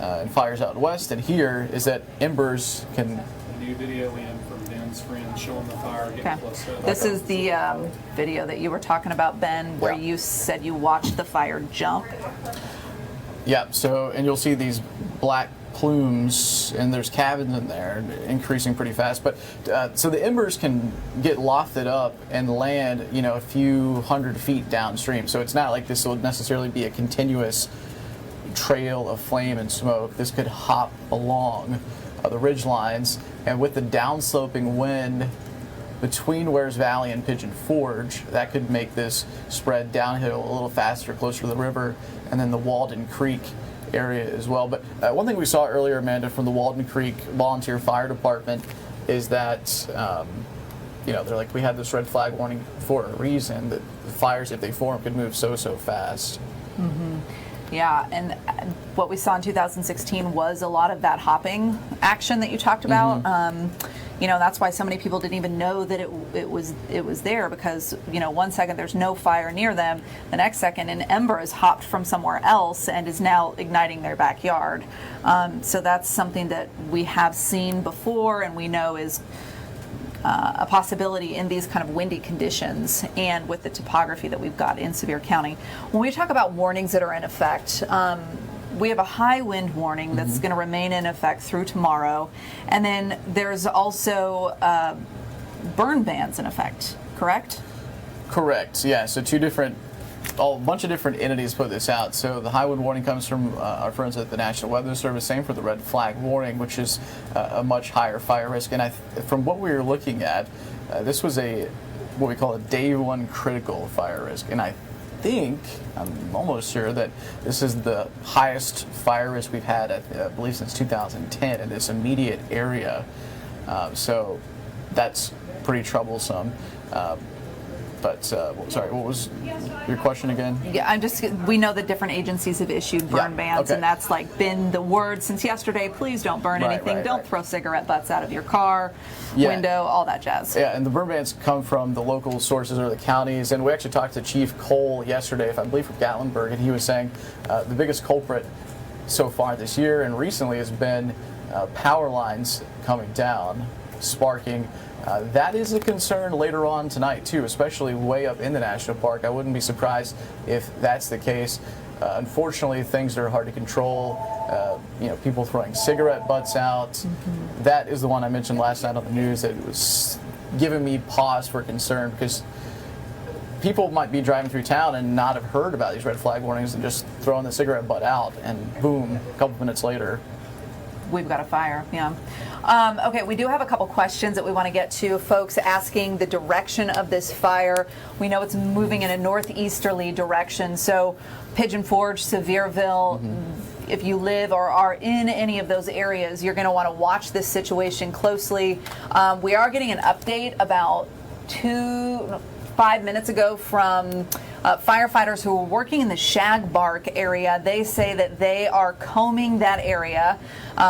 in fires out west and here is that embers can... New video in from Ben's friend showing the fire getting close to it. This is the video that you were talking about, Ben, where you said you watched the fire jump. Yeah, so, and you'll see these black plumes, and there's cabins in there, increasing pretty fast. But so the embers can get lofted up and land, you know, a few hundred feet downstream. So it's not like this will necessarily be a continuous trail of flame and smoke. This could hop along the ridge lines, and with the downsloping wind between Wares Valley and Pigeon Forge, that could make this spread downhill a little faster, closer to the river, and then the Walden Creek area as well. But one thing we saw earlier, Amanda, from the Walden Creek Volunteer Fire Department is that, you know, they're like, we had this red flag warning for a reason, that the fires, if they form, could move so fast. Mm-hmm. Yeah, and what we saw in 2016 was a lot of that hopping action that you talked about. You know, that's why so many people didn't even know that it was there, because, you know, one second there's no fire near them, the next second an ember is hopped from somewhere else and is now igniting their backyard. So that's something that we have seen before, and we know is a possibility in these kind of windy conditions and with the topography that we've got in Sevier County. When we talk about warnings that are in effect, we have a high wind warning that's going to remain in effect through tomorrow, and then there's also burn bans in effect, correct? Correct, yeah. So a bunch of different entities put this out. So the high wind warning comes from our friends at the National Weather Service, same for the red flag warning, which is a much higher fire risk. And from what we were looking at, this was what we call a day one critical fire risk. And I'm almost sure that this is the highest fire risk we've had, I believe, since 2010 in this immediate area. So that's pretty troublesome. But sorry, what was your question again? Yeah, we know that different agencies have issued burn bans, and that's like been the word since yesterday. Please don't burn anything. Don't throw cigarette butts out of your car window, all that jazz. Yeah, and the burn bans come from the local sources or the counties. And we actually talked to Chief Cole yesterday, I believe from Gatlinburg, and he was saying the biggest culprit so far this year and recently has been power lines coming down, sparking. That is a concern later on tonight, too, especially way up in the national park. I wouldn't be surprised if that's the case. Unfortunately, things are hard to control. People throwing cigarette butts out. That is the one I mentioned last night on the news that was giving me pause for concern, because people might be driving through town and not have heard about these red flag warnings and just throwing the cigarette butt out, and boom, a couple minutes later, we've got a fire. Yeah. Okay, we do have a couple questions that we want to get to. Folks asking the direction of this fire. We know it's moving in a northeasterly direction, so Pigeon Forge, Sevierville, if you live or are in any of those areas, you're going to want to watch this situation closely. We are getting an update about 5 minutes ago from firefighters who are working in the Shagbark area. They say that they are combing that area,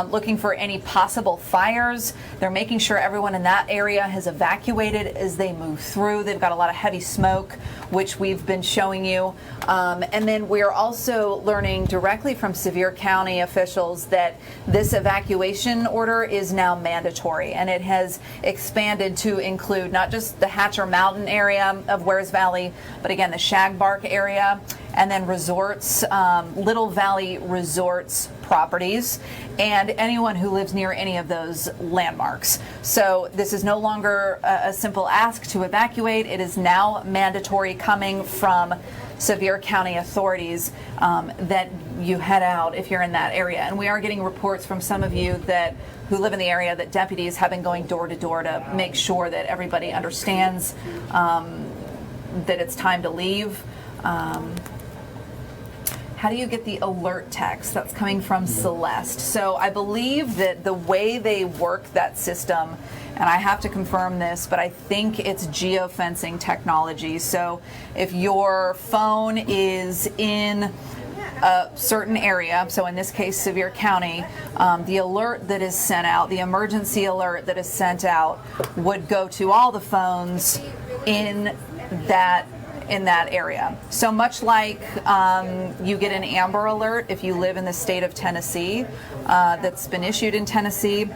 looking for any possible fires. They're making sure everyone in that area has evacuated as they move through. They've got a lot of heavy smoke, which we've been showing you. And then we're also learning directly from Sevier County officials that this evacuation order is now mandatory, and it has expanded to include not just the Hatcher Mountain area of Wares Valley, but again, the Shagbark area, and then resorts, Little Valley Resorts properties, and anyone who lives near any of those landmarks. So this is no longer a simple ask to evacuate. It is now mandatory, coming from Sevier County authorities, that you head out if you're in that area. And we are getting reports from some of you who live in the area that deputies have been going door to door to make sure that everybody understands that it's time to leave. How do you get the alert text? That's coming from Celeste. So I believe that the way they work that system, and I have to confirm this, but I think it's geofencing technology. So if your phone is in a certain area, so in this case Sevier County, the alert that is sent out, the emergency alert that is sent out, would go to all the phones in that area. So much like you get an Amber Alert if you live in the state of Tennessee, that's been issued in Tennessee,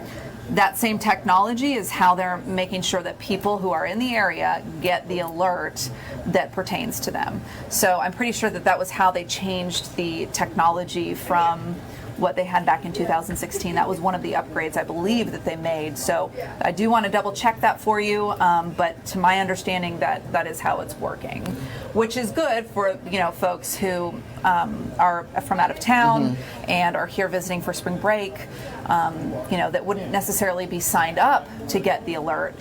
that same technology is how they're making sure that people who are in the area get the alert that pertains to them. So I'm pretty sure that was how they changed the technology from what they had back in 2016. That was one of the upgrades I believe that they made. So I do want to double check that for you, but to my understanding that is how it's working, which is good for folks who are from out of town and are here visiting for spring break, that wouldn't necessarily be signed up to get the alert.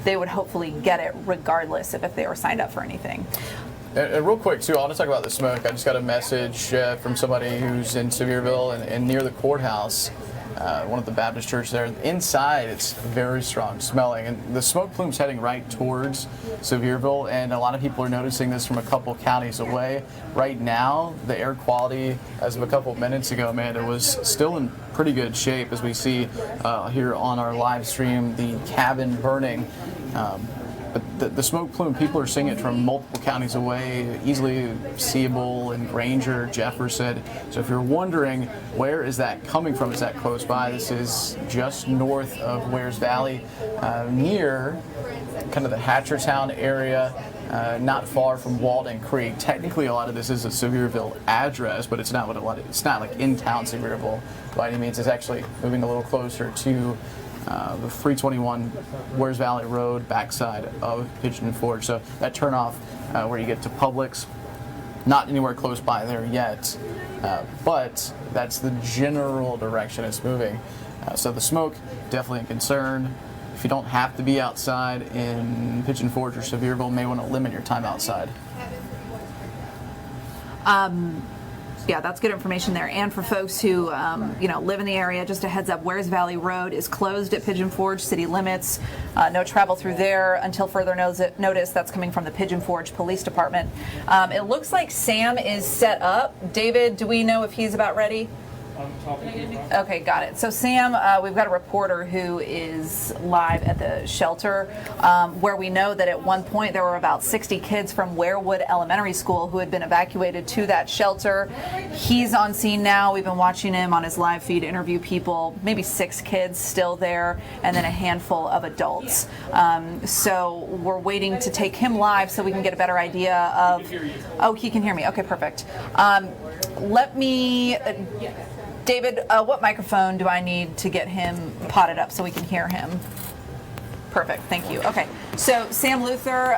They would hopefully get it regardless if they were signed up for anything. And real quick, too, I want to talk about the smoke. I just got a message from somebody who's in Sevierville and near the courthouse, one of the Baptist church there. Inside, it's very strong smelling. And the smoke plume's heading right towards Sevierville, and a lot of people are noticing this from a couple counties away. Right now, the air quality, as of a couple minutes ago, man, it was still in pretty good shape, as we see here on our live stream, the cabin burning. But the smoke plume, people are seeing it from multiple counties away, easily seeable in Granger, Jefferson. So if you're wondering where is that coming from, is that close by? This is just north of Wares Valley, near kind of the Hatchertown area, not far from Walden Creek. Technically, a lot of this is a Sevierville address, but it's not it's not like in town Sevierville by any means. It's actually moving a little closer to the 321 Wares Valley Road backside of Pigeon Forge. So that turnoff where you get to Publix, not anywhere close by there yet, but that's the general direction it's moving. So the smoke, definitely a concern. If you don't have to be outside in Pigeon Forge or Sevierville, you may want to limit your time outside. Yeah, that's good information there. And for folks who, live in the area, just a heads up, Wares Valley Road is closed at Pigeon Forge city limits. No travel through there until further notice. That's coming from the Pigeon Forge Police Department. It looks like Sam is set up. David, do we know if he's about ready? Okay, got it. So Sam, we've got a reporter who is live at the shelter, where we know that at one point there were about 60 kids from Warewood Elementary School who had been evacuated to that shelter. He's on scene now. We've been watching him on his live feed interview people, maybe 6 kids still there, and then a handful of adults. So we're waiting to take him live so we can get a better idea of... Oh, he can hear me. Okay, perfect. let me, David, what microphone do I need to get him potted up so we can hear him? Perfect, thank you. Okay, so Sam Luther,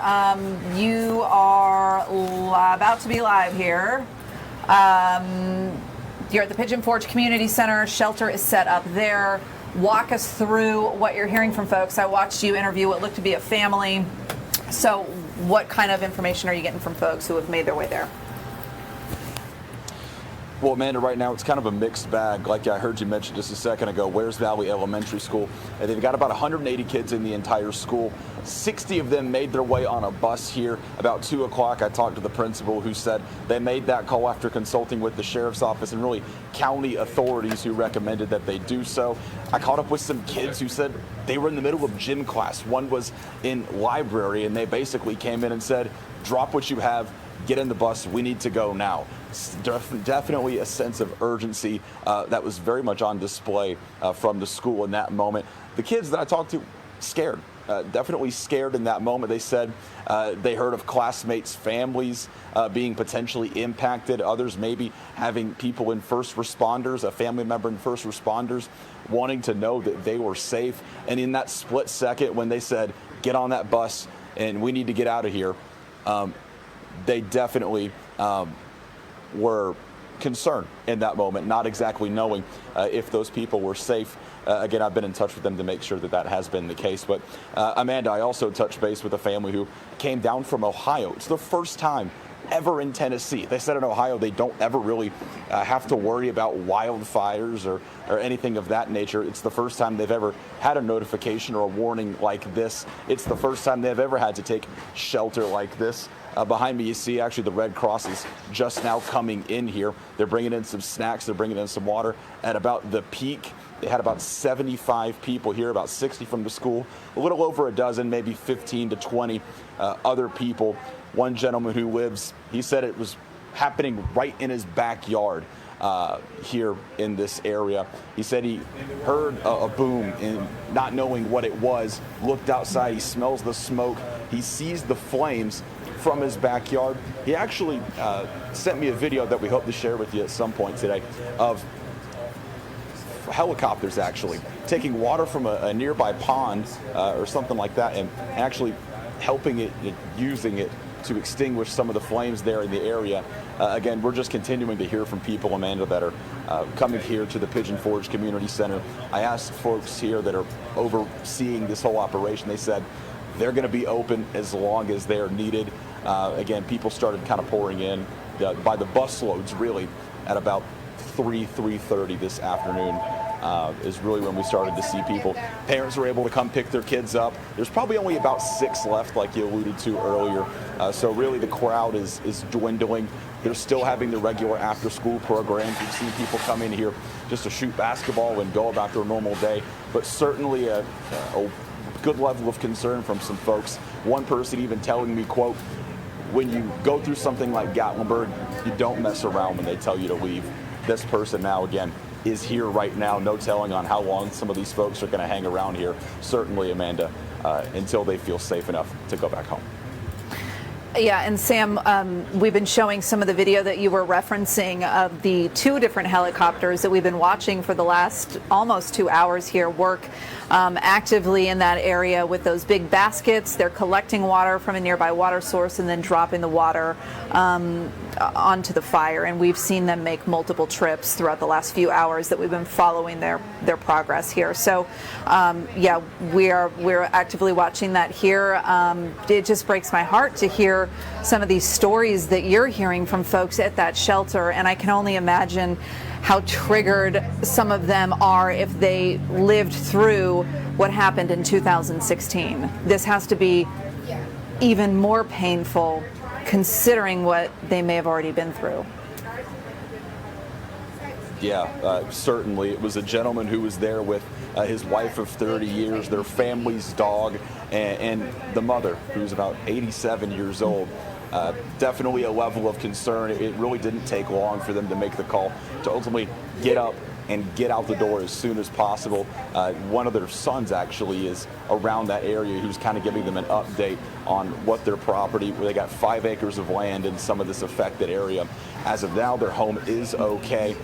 you are about to be live here. You're at the Pigeon Forge Community Center. Shelter is set up there. Walk us through what you're hearing from folks. I watched you interview what looked to be a family. So what kind of information are you getting from folks who have made their way there? Well, Amanda, right now it's kind of a mixed bag. Like I heard you mention just a second ago, Wares Valley Elementary School. And they've got about 180 kids in the entire school. 60 of them made their way on a bus here. About 2 o'clock, I talked to the principal who said they made that call after consulting with the sheriff's office and really county authorities who recommended that they do so. I caught up with some kids who said they were in the middle of gym class. One was in library, and they basically came in and said, drop what you have, get in the bus, we need to go now. Definitely a sense of urgency that was very much on display from the school in that moment. The kids that I talked to, scared. Definitely scared in that moment. They said they heard of classmates' families being potentially impacted, others maybe having people in first responders, a family member in first responders, wanting to know that they were safe. And in that split second when they said, get on that bus and we need to get out of here, they definitely were concerned in that moment, not exactly knowing if those people were safe. Again, I've been in touch with them to make sure that that has been the case. But Amanda, I also touched base with a family who came down from Ohio. It's the first time ever in Tennessee. They said in Ohio they don't ever really have to worry about wildfires or anything of that nature. It's the first time they've ever had a notification or a warning like this. It's the first time they've ever had to take shelter like this. Behind me, you see actually the Red Cross is just now coming in here. They're bringing in some snacks. They're bringing in some water. At about the peak, they had about 75 people here, about 60 from the school, a little over a dozen, maybe 15 to 20 other people. One gentleman who lives, he said it was happening right in his backyard here in this area. He said he heard a boom and not knowing what it was, looked outside, he smells the smoke, he sees the flames from his backyard. He actually sent me a video that we hope to share with you at some point today of helicopters actually taking water from a nearby pond or something like that and actually helping it, using it to extinguish some of the flames there in the area. Again, we're just continuing to hear from people, Amanda, that are coming here to the Pigeon Forge Community Center. I asked folks here that are overseeing this whole operation, they said they're going to be open as long as they're needed. Again, people started kind of pouring in by the bus loads really at about 3:30 this afternoon is really when we started to see people. Parents were able to come pick their kids up. There's probably only about 6 left, like you alluded to earlier. So really the crowd is dwindling. They're still having the regular after-school programs. We've seen people come in here just to shoot basketball and go about their normal day. But certainly a good level of concern from some folks. One person even telling me, quote, when you go through something like Gatlinburg, you don't mess around when they tell you to leave. This person now, again, is here right now. No telling on how long some of these folks are going to hang around here. Certainly, Amanda, until they feel safe enough to go back home. Yeah, and Sam, we've been showing some of the video that you were referencing of the 2 different helicopters that we've been watching for the last almost 2 hours here work actively in that area with those big baskets. They're collecting water from a nearby water source and then dropping the water onto the fire. And we've seen them make multiple trips throughout the last few hours that we've been following their progress here. So, yeah, we're actively watching that here. It just breaks my heart to hear some of these stories that you're hearing from folks at that shelter, and I can only imagine how triggered some of them are if they lived through what happened in 2016. This has to be even more painful considering what they may have already been through. Yeah, certainly. It was a gentleman who was there with his wife of 30 years, their family's dog, and the mother, who's about 87 years old. Definitely a level of concern. It really didn't take long for them to make the call to ultimately get up, and get out the door as soon as possible. One of their sons actually is around that area who's kind of giving them an update on what their property, where they got 5 acres of land in some of this affected area. As of now, their home is okay.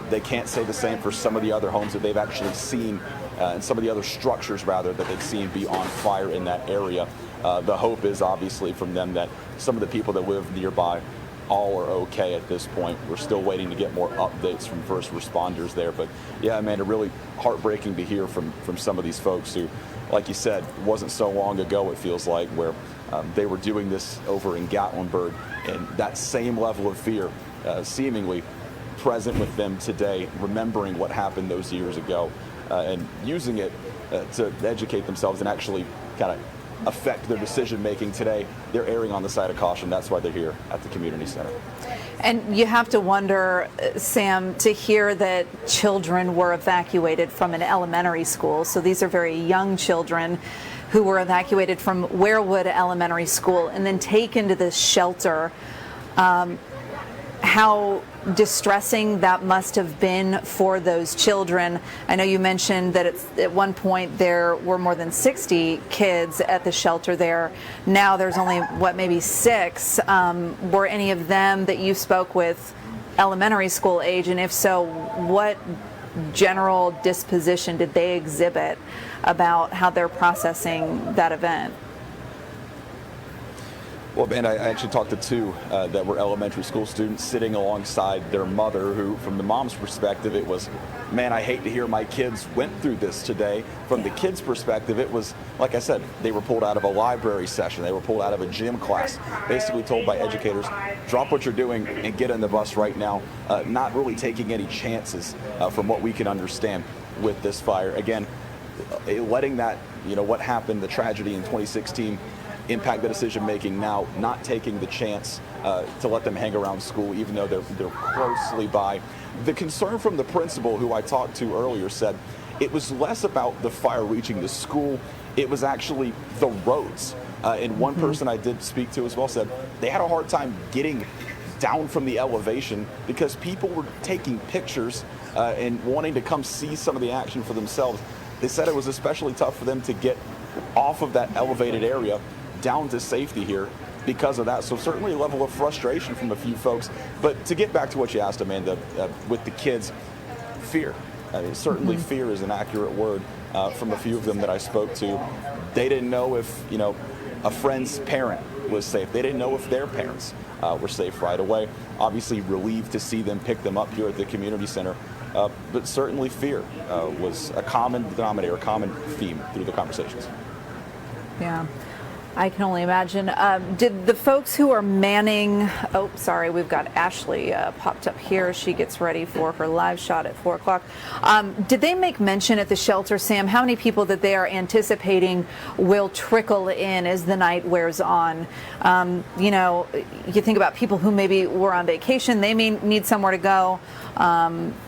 They can't say the same for some of the other homes that they've actually seen, and some of the other structures, rather, that they've seen be on fire in that area. The hope is obviously from them that some of the people that live nearby all are okay at this point. We're still waiting to get more updates from first responders there. But yeah, Amanda, really heartbreaking to hear from some of these folks who, like you said, wasn't so long ago, it feels like, where they were doing this over in Gatlinburg, and that same level of fear seemingly present with them today, remembering what happened those years ago, and using it to educate themselves and actually kind of affect their decision making today. They're erring on the side of caution. That's why they're here at the community center. And you have to wonder, Sam, to hear that children were evacuated from an elementary school. So these are very young children who were evacuated from Weirwood Elementary School and then taken to this shelter. How distressing that must have been for those children. I know you mentioned that at one point there were more than 60 kids at the shelter there. Now there's only, maybe 6. Were any of them that you spoke with elementary school age? And if so, what general disposition did they exhibit about how they're processing that event? Well, man, I actually talked to 2 that were elementary school students sitting alongside their mother, who, from the mom's perspective, it was, man, I hate to hear my kids went through this today. From the kids' perspective, it was, like I said, they were pulled out of a library session. They were pulled out of a gym class, basically told by educators, drop what you're doing and get in the bus right now, not really taking any chances from what we can understand with this fire. Again, letting that, what happened, the tragedy in 2016, impact the decision making now, not taking the chance to let them hang around school, even though they're closely by. The concern from the principal, who I talked to earlier, said it was less about the fire reaching the school, it was actually the roads. And one person I did speak to as well said they had a hard time getting down from the elevation because people were taking pictures and wanting to come see some of the action for themselves. They said it was especially tough for them to get off of that elevated area down to safety here because of that. So certainly a level of frustration from a few folks. But to get back to what you asked, Amanda, with the kids, fear. I mean, certainly fear is an accurate word from a few of them that I spoke to. They didn't know if, a friend's parent was safe. They didn't know if their parents were safe right away. Obviously relieved to see them, pick them up here at the community center. But certainly fear was a common denominator, a common theme through the conversations. Yeah. I can only imagine. Did the folks who are manning, we've got Ashley popped up here. She gets ready for her live shot at 4 o'clock. Did they make mention at the shelter, Sam, how many people that they are anticipating will trickle in as the night wears on? You think about people who maybe were on vacation, they may need somewhere to go.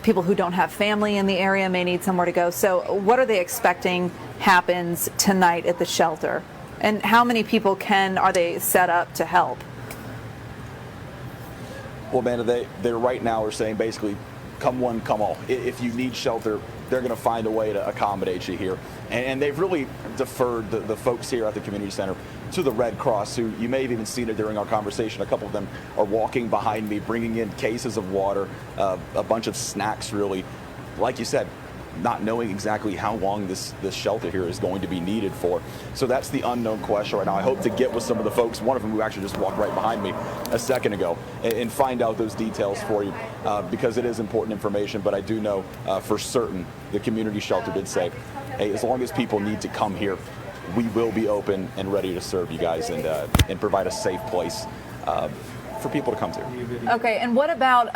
People who don't have family in the area may need somewhere to go. So what are they expecting happens tonight at the shelter? And how many people are they set up to help? Well, Amanda, they right now are saying basically, come one, come all. If you need shelter, they're going to find a way to accommodate you here. And they've really deferred the folks here at the community center to the Red Cross, who you may have even seen it during our conversation. A couple of them are walking behind me, bringing in cases of water, a bunch of snacks, really. Like you said, not knowing exactly how long this shelter here is going to be needed for. So that's the unknown question right now. I hope to get with some of the folks, one of them who actually just walked right behind me a second ago, and find out those details for you, because it is important information. But I do know for certain the community shelter did say, hey, as long as people need to come here, we will be open and ready to serve you guys and provide a safe place for people to come to. Okay, and what about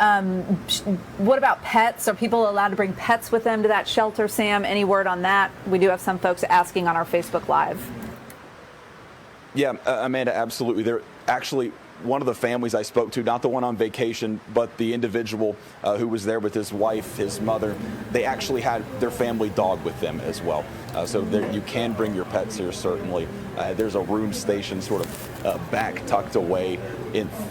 pets? Are people allowed to bring pets with them to that shelter, Sam? Any word on that? We do have some folks asking on our Facebook Live. Yeah, Amanda, absolutely. They're actually one of the families I spoke to, not the one on vacation, but the individual who was there with his wife, his mother, they actually had their family dog with them as well. So there, you can bring your pets here, certainly. There's a room station sort of back tucked away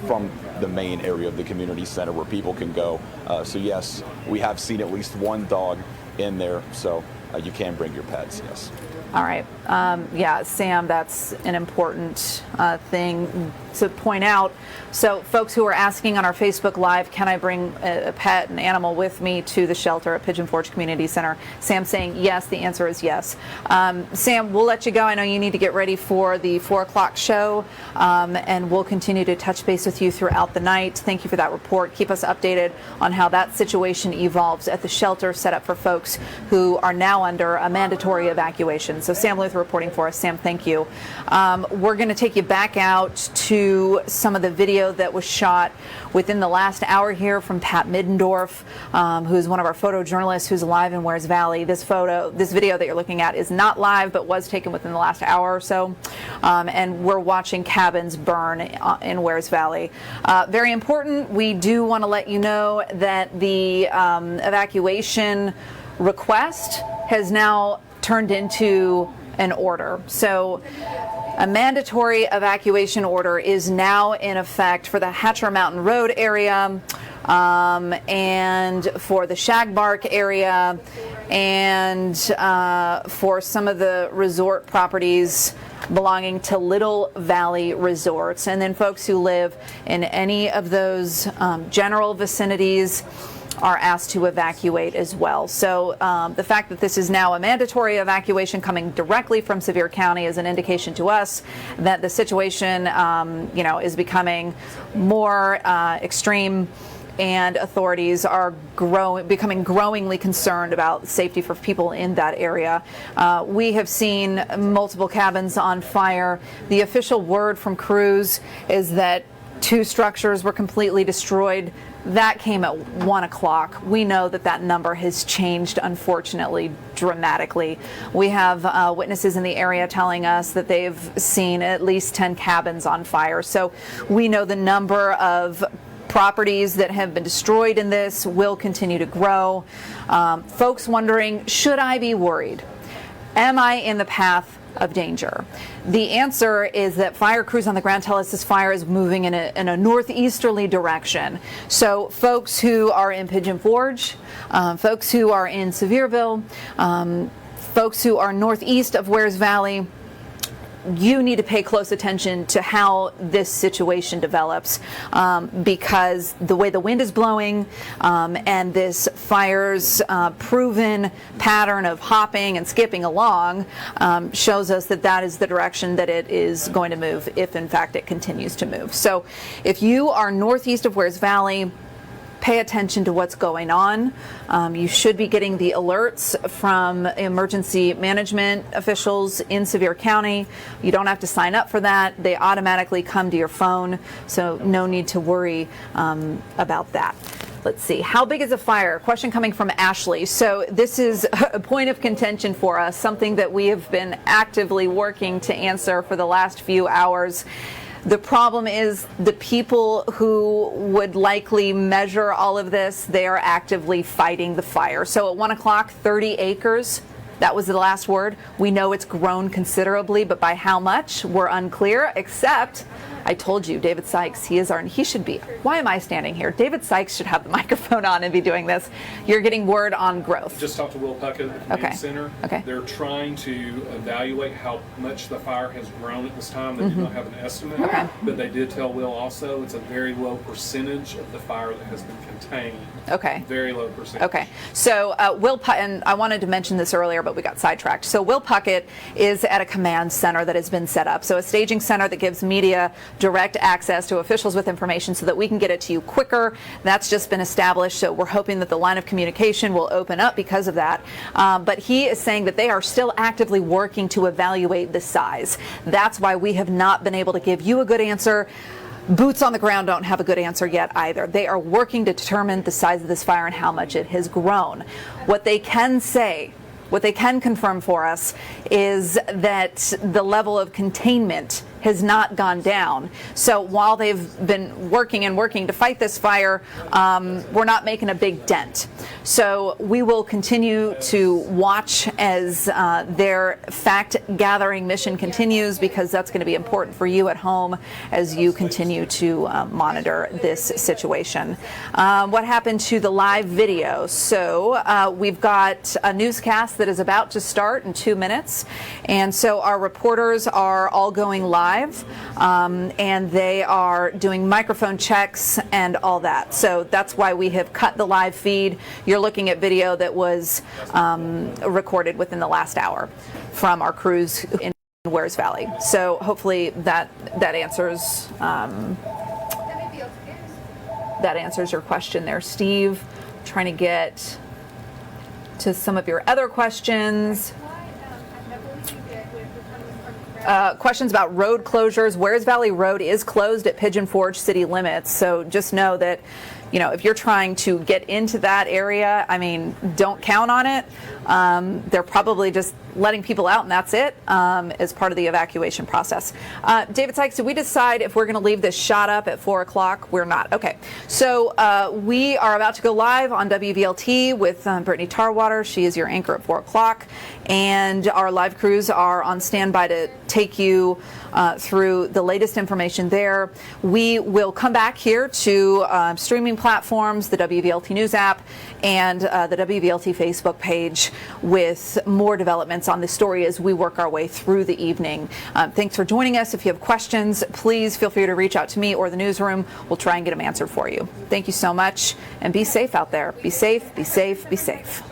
from the main area of the community center where people can go. So yes, we have seen at least one dog in there, so you can bring your pets, yes. All right. Yeah, Sam, that's an important thing to point out. So folks who are asking on our Facebook Live, can I bring a pet, an animal with me to the shelter at Pigeon Forge Community Center? Sam saying yes. The answer is yes. Sam, we'll let you go. I know you need to get ready for the 4 o'clock show, and we'll continue to touch base with you throughout the night. Thank you for that report. Keep us updated on how that situation evolves at the shelter set up for folks who are now under a mandatory evacuation. So Sam Luther reporting for us. Sam, thank you. We're going to take you back out to some of the video that was shot within the last hour here from Pat Middendorf, who is one of our photojournalists who's live in Wears Valley. This video that you're looking at is not live, but was taken within the last hour or so. And we're watching cabins burn in Wears Valley. Very important, we do want to let you know that the evacuation request has now turned into an order. So a mandatory evacuation order is now in effect for the Hatcher Mountain Road area, and for the Shagbark area, and for some of the resort properties belonging to Little Valley Resorts. And then folks who live in any of those general vicinities are asked to evacuate as well. So the fact that this is now a mandatory evacuation coming directly from Sevier County is an indication to us that the situation, is becoming more extreme, and authorities are becoming growingly concerned about safety for people in that area. We have seen multiple cabins on fire. The official word from crews is that 2 structures were completely destroyed. That came at 1 o'clock. We know that that number has changed, unfortunately, dramatically. We have witnesses in the area telling us that they've seen at least 10 cabins on fire. So we know the number of properties that have been destroyed in this will continue to grow. Folks wondering, should I be worried? Am I in the path of danger? The answer is that fire crews on the ground tell us this fire is moving in a northeasterly direction. So folks who are in Pigeon Forge, folks who are in Sevierville, folks who are northeast of Wears Valley, you need to pay close attention to how this situation develops, because the way the wind is blowing and this fire's proven pattern of hopping and skipping along shows us that that is the direction that it is going to move, if in fact it continues to move. So if you are northeast of Wears Valley, pay attention to what's going on. You should be getting the alerts from emergency management officials in Sevier County. You don't have to sign up for that. They automatically come to your phone, so no need to worry about that. Let's see. How big is a fire? Question coming from Ashley. So this is a point of contention for us, something that we have been actively working to answer for the last few hours. The problem is the people who would likely measure all of this, they are actively fighting the fire. So at 1 o'clock, 30 acres, that was the last word. We know it's grown considerably, but by how much, we're unclear, except I told you, David Sykes, he should be. Why am I standing here? David Sykes should have the microphone on and be doing this. You're getting word on growth. Just talked to Will Puckett at the community center. Okay. They're trying to evaluate how much the fire has grown at this time. They do not have an estimate, but they did tell Will also it's a very low percentage of the fire that has been contained. Okay. Very low percentage. Okay. So Will Puckett, and I wanted to mention this earlier, but we got sidetracked. So Will Puckett is at a command center that has been set up. So a staging center that gives media direct access to officials with information so that we can get it to you quicker. That's just been established, so we're hoping that the line of communication will open up because of that. But he is saying that they are still actively working to evaluate the size. That's why we have not been able to give you a good answer. Boots on the ground don't have a good answer yet either. They are working to determine the size of this fire and how much it has grown. What they can say, what they can confirm for us, is that the level of containment has not gone down. So while they've been working to fight this fire, we're not making a big dent. So we will continue to watch as their fact-gathering mission continues, because that's going to be important for you at home as you continue to monitor this situation. What happened to the live video? So we've got a newscast that is about to start in 2 minutes, and so our reporters are all going live, and they are doing microphone checks and all that. So that's why we have cut the live feed. You're looking at video that was recorded within the last hour from our crews in Wears Valley. So hopefully that answers your question there, Steve. Trying to get to some of your other questions. Questions about road closures. Wears Valley Road is closed at Pigeon Forge city limits, so just know that, you know, if you're trying to get into that area, I mean, don't count on it. They're probably just letting people out, and that's it, as part of the evacuation process. David Sykes, did we decide if we're going to leave this shot up at 4 o'clock? We're not. Okay. So we are about to go live on WVLT with Brittany Tarwater. She is your anchor at 4 o'clock. And our live crews are on standby to take you through the latest information there. We will come back here to streaming platforms, the WVLT News app, and the WVLT Facebook page with more developments on this story as we work our way through the evening. Thanks for joining us. If you have questions, please feel free to reach out to me or the newsroom. We'll try and get them answered for you. Thank you so much, and be safe out there. Be safe, be safe, be safe.